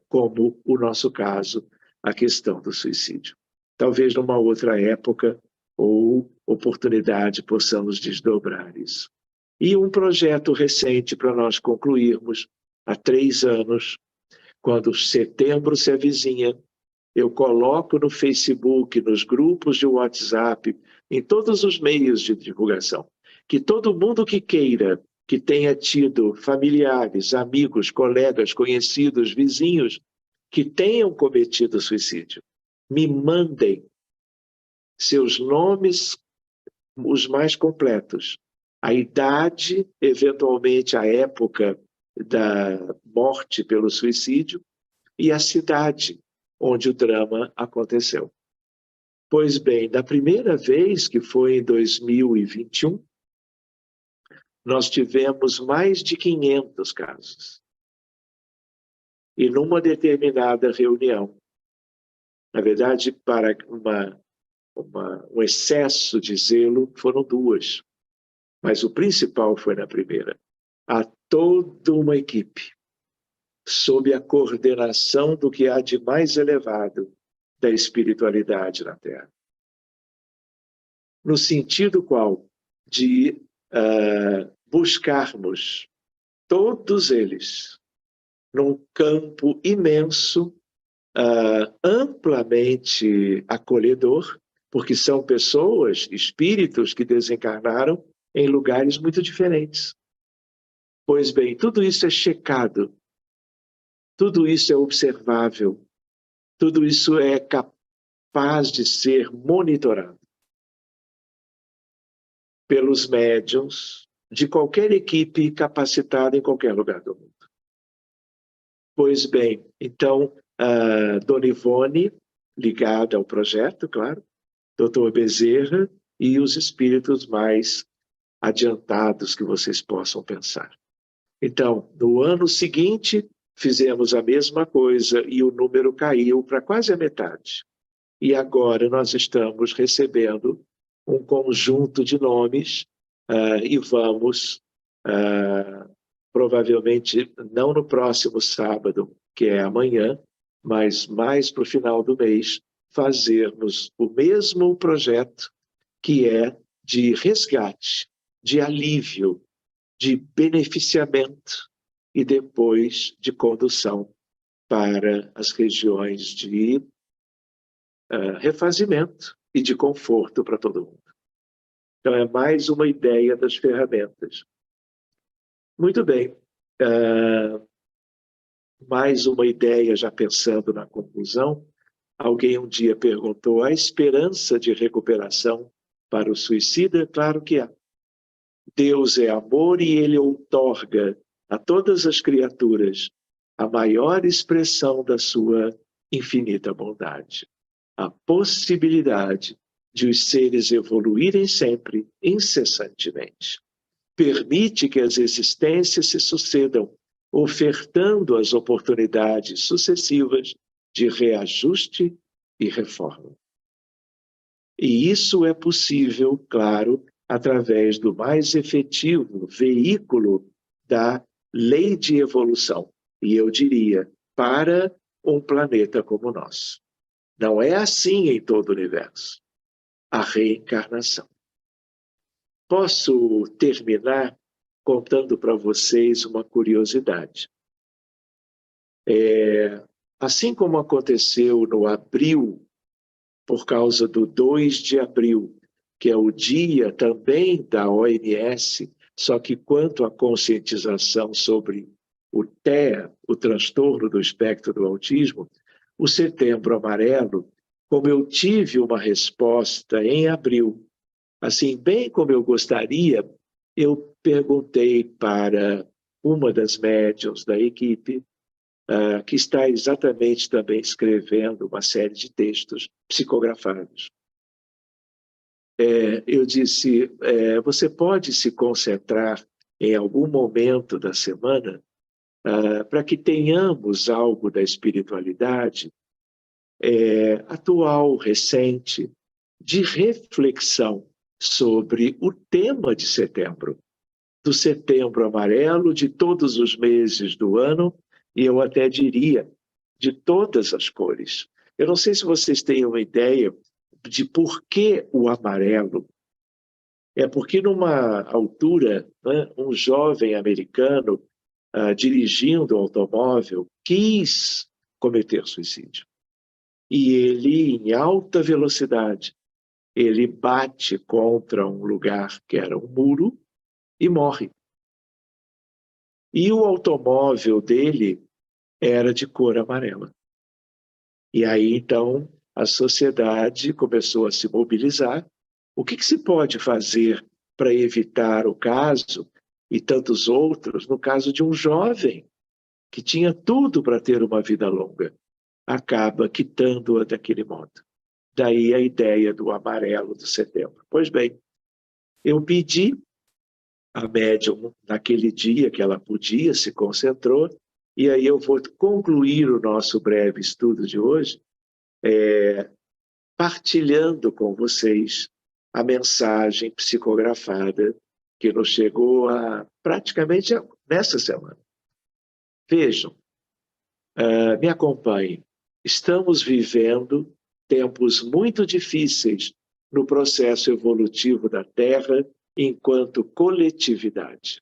como o nosso caso, a questão do suicídio. Talvez numa outra época ou oportunidade possamos desdobrar isso. E um projeto recente para nós concluirmos, há 3 anos, quando setembro se avizinha, eu coloco no Facebook, nos grupos de WhatsApp, em todos os meios de divulgação, que todo mundo que queira, que tenha tido familiares, amigos, colegas, conhecidos, vizinhos, que tenham cometido suicídio, me mandem seus nomes, os mais completos, a idade, eventualmente a época da morte pelo suicídio e a cidade onde o drama aconteceu. Pois bem, da primeira vez, que foi em 2021, nós tivemos mais de 500 casos. E numa determinada reunião, na verdade, para um excesso de zelo, foram 2. Mas o principal foi na primeira. Há toda uma equipe, sob a coordenação do que há de mais elevado da espiritualidade na Terra. No sentido qual? De buscarmos todos eles num campo imenso, amplamente acolhedor, porque são pessoas, espíritos que desencarnaram em lugares muito diferentes. Pois bem, tudo isso é checado, tudo isso é observável, tudo isso é capaz de ser monitorado pelos médiuns de qualquer equipe capacitada em qualquer lugar do mundo. Pois bem, então, Dona Ivone, ligada ao projeto, claro, Dr. Bezerra e os espíritos mais adiantados que vocês possam pensar. Então, no ano seguinte, fizemos a mesma coisa e o número caiu para quase a metade. E agora nós estamos recebendo um conjunto de nomes e vamos, provavelmente, não no próximo sábado, que é amanhã, mas mais para o final do mês, fazermos o mesmo projeto, que é de resgate, de alívio, de beneficiamento e depois de condução para as regiões de refazimento e de conforto para todo mundo. Então, é mais uma ideia das ferramentas. Muito bem. Mais uma ideia, já pensando na conclusão. Alguém um dia perguntou: há esperança de recuperação para o suicida? Claro que há. Deus é amor e ele outorga a todas as criaturas a maior expressão da sua infinita bondade. A possibilidade de os seres evoluírem sempre, incessantemente. Permite que as existências se sucedam, ofertando as oportunidades sucessivas de reajuste e reforma. E isso é possível, claro, através do mais efetivo veículo da lei de evolução. E eu diria, para um planeta como o nosso. Não é assim em todo o universo. A reencarnação. Posso terminar contando para vocês uma curiosidade. Assim como aconteceu no abril, por causa do 2 de abril, que é o dia também da OMS, só que quanto à conscientização sobre o TEA, o transtorno do espectro do autismo, o Setembro Amarelo, como eu tive uma resposta em abril, assim, bem como eu gostaria, eu perguntei para uma das médiuns da equipe, que está exatamente também escrevendo uma série de textos psicografados. Eu disse, você pode se concentrar em algum momento da semana para que tenhamos algo da espiritualidade atual, recente, de reflexão sobre o tema de setembro, do Setembro Amarelo, de todos os meses do ano, e eu até diria, de todas as cores. Eu não sei se vocês têm uma ideia de por que o amarelo. É porque numa altura, né, um jovem americano dirigindo o automóvel quis cometer suicídio. E ele, em alta velocidade, ele bate contra um lugar que era um muro e morre. E o automóvel dele era de cor amarela. E aí, então, a sociedade começou a se mobilizar. O que se pode fazer para evitar o caso, e tantos outros, no caso de um jovem que tinha tudo para ter uma vida longa, acaba quitando-a daquele modo. Daí a ideia do amarelo do setembro. Pois bem, eu pedi a médium naquele dia que ela podia, se concentrou, e aí eu vou concluir o nosso breve estudo de hoje, partilhando com vocês a mensagem psicografada que nos chegou praticamente nessa semana. Vejam, me acompanhem. Estamos vivendo tempos muito difíceis no processo evolutivo da Terra enquanto coletividade.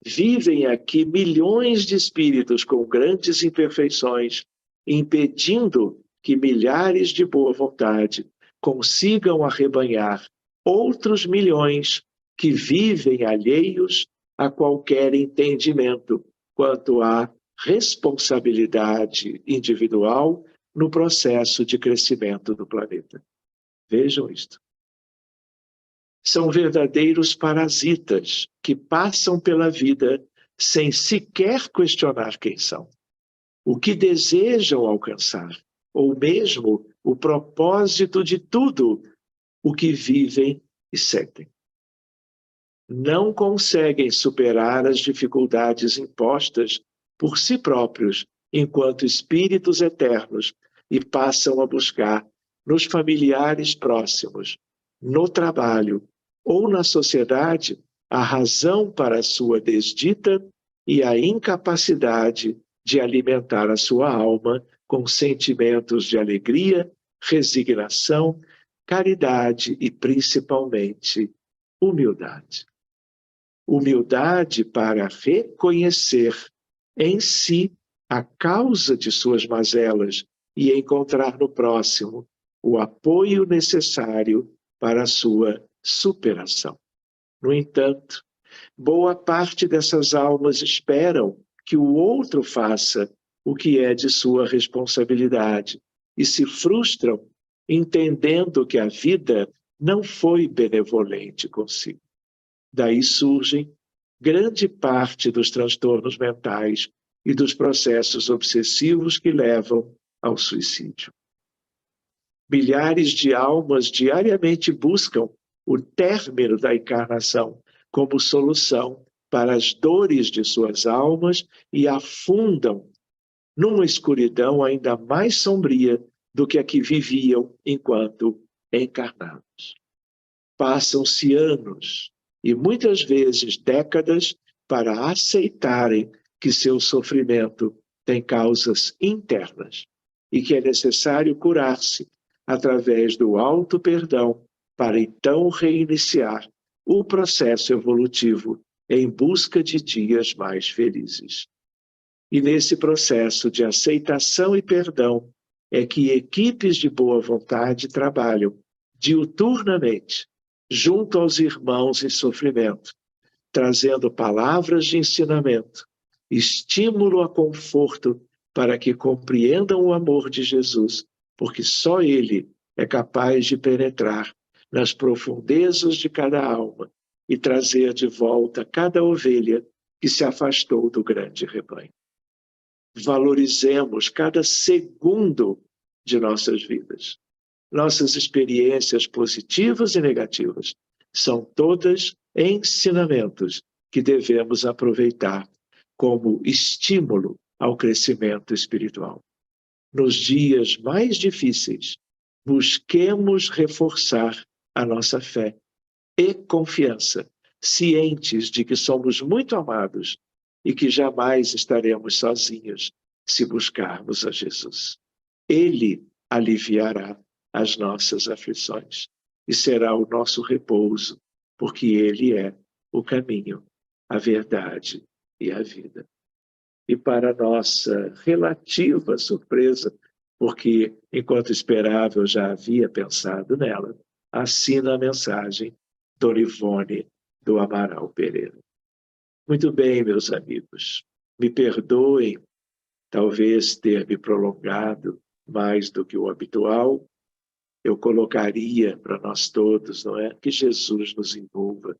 Vivem aqui milhões de espíritos com grandes imperfeições, impedindo que milhares de boa vontade consigam arrebanhar outros milhões que vivem alheios a qualquer entendimento quanto à responsabilidade individual no processo de crescimento do planeta. Vejam isto. São verdadeiros parasitas que passam pela vida sem sequer questionar quem são, o que desejam alcançar, ou mesmo o propósito de tudo o que vivem e sentem. Não conseguem superar as dificuldades impostas por si próprios enquanto espíritos eternos e passam a buscar nos familiares próximos, no trabalho ou na sociedade a razão para a sua desdita e a incapacidade de alimentar a sua alma com sentimentos de alegria, resignação, caridade e, principalmente, humildade. Humildade para reconhecer em si a causa de suas mazelas e encontrar no próximo o apoio necessário para a sua superação. No entanto, boa parte dessas almas esperam que o outro faça o que é de sua responsabilidade e se frustram entendendo que a vida não foi benevolente consigo. Daí surgem grande parte dos transtornos mentais e dos processos obsessivos que levam ao suicídio. Milhares de almas diariamente buscam o término da encarnação como solução para as dores de suas almas e afundam numa escuridão ainda mais sombria do que a que viviam enquanto encarnados. Passam-se anos e muitas vezes décadas para aceitarem que seu sofrimento tem causas internas e que é necessário curar-se através do auto-perdão para então reiniciar o processo evolutivo em busca de dias mais felizes. E nesse processo de aceitação e perdão é que equipes de boa vontade trabalham diuturnamente junto aos irmãos em sofrimento, trazendo palavras de ensinamento, estímulo a conforto para que compreendam o amor de Jesus, porque só Ele é capaz de penetrar nas profundezas de cada alma e trazer de volta cada ovelha que se afastou do grande rebanho. Valorizemos cada segundo de nossas vidas. Nossas experiências positivas e negativas são todas ensinamentos que devemos aproveitar como estímulo ao crescimento espiritual. Nos dias mais difíceis, busquemos reforçar a nossa fé e confiança, cientes de que somos muito amados e que jamais estaremos sozinhos se buscarmos a Jesus. Ele aliviará as nossas aflições e será o nosso repouso, porque Ele é o caminho, a verdade e a vida. E para nossa relativa surpresa, porque enquanto esperava eu já havia pensado nela, assina a mensagem Dona Ivone do Amaral Pereira. Muito bem, meus amigos, me perdoem talvez ter me prolongado mais do que o habitual. Eu colocaria para nós todos, não é? Que Jesus nos envolva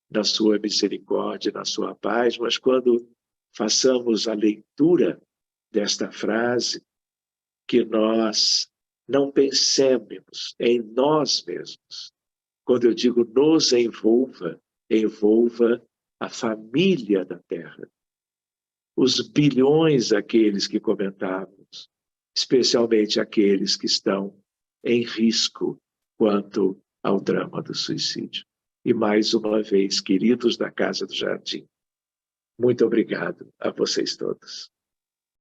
na sua misericórdia, na sua paz, mas quando façamos a leitura desta frase, que nós não pensemos em nós mesmos. Quando eu digo nos envolva, envolva a família da Terra, os bilhões aqueles que comentávamos, especialmente aqueles que estão em risco quanto ao drama do suicídio. E mais uma vez, queridos da Casa do Jardim, muito obrigado a vocês todos.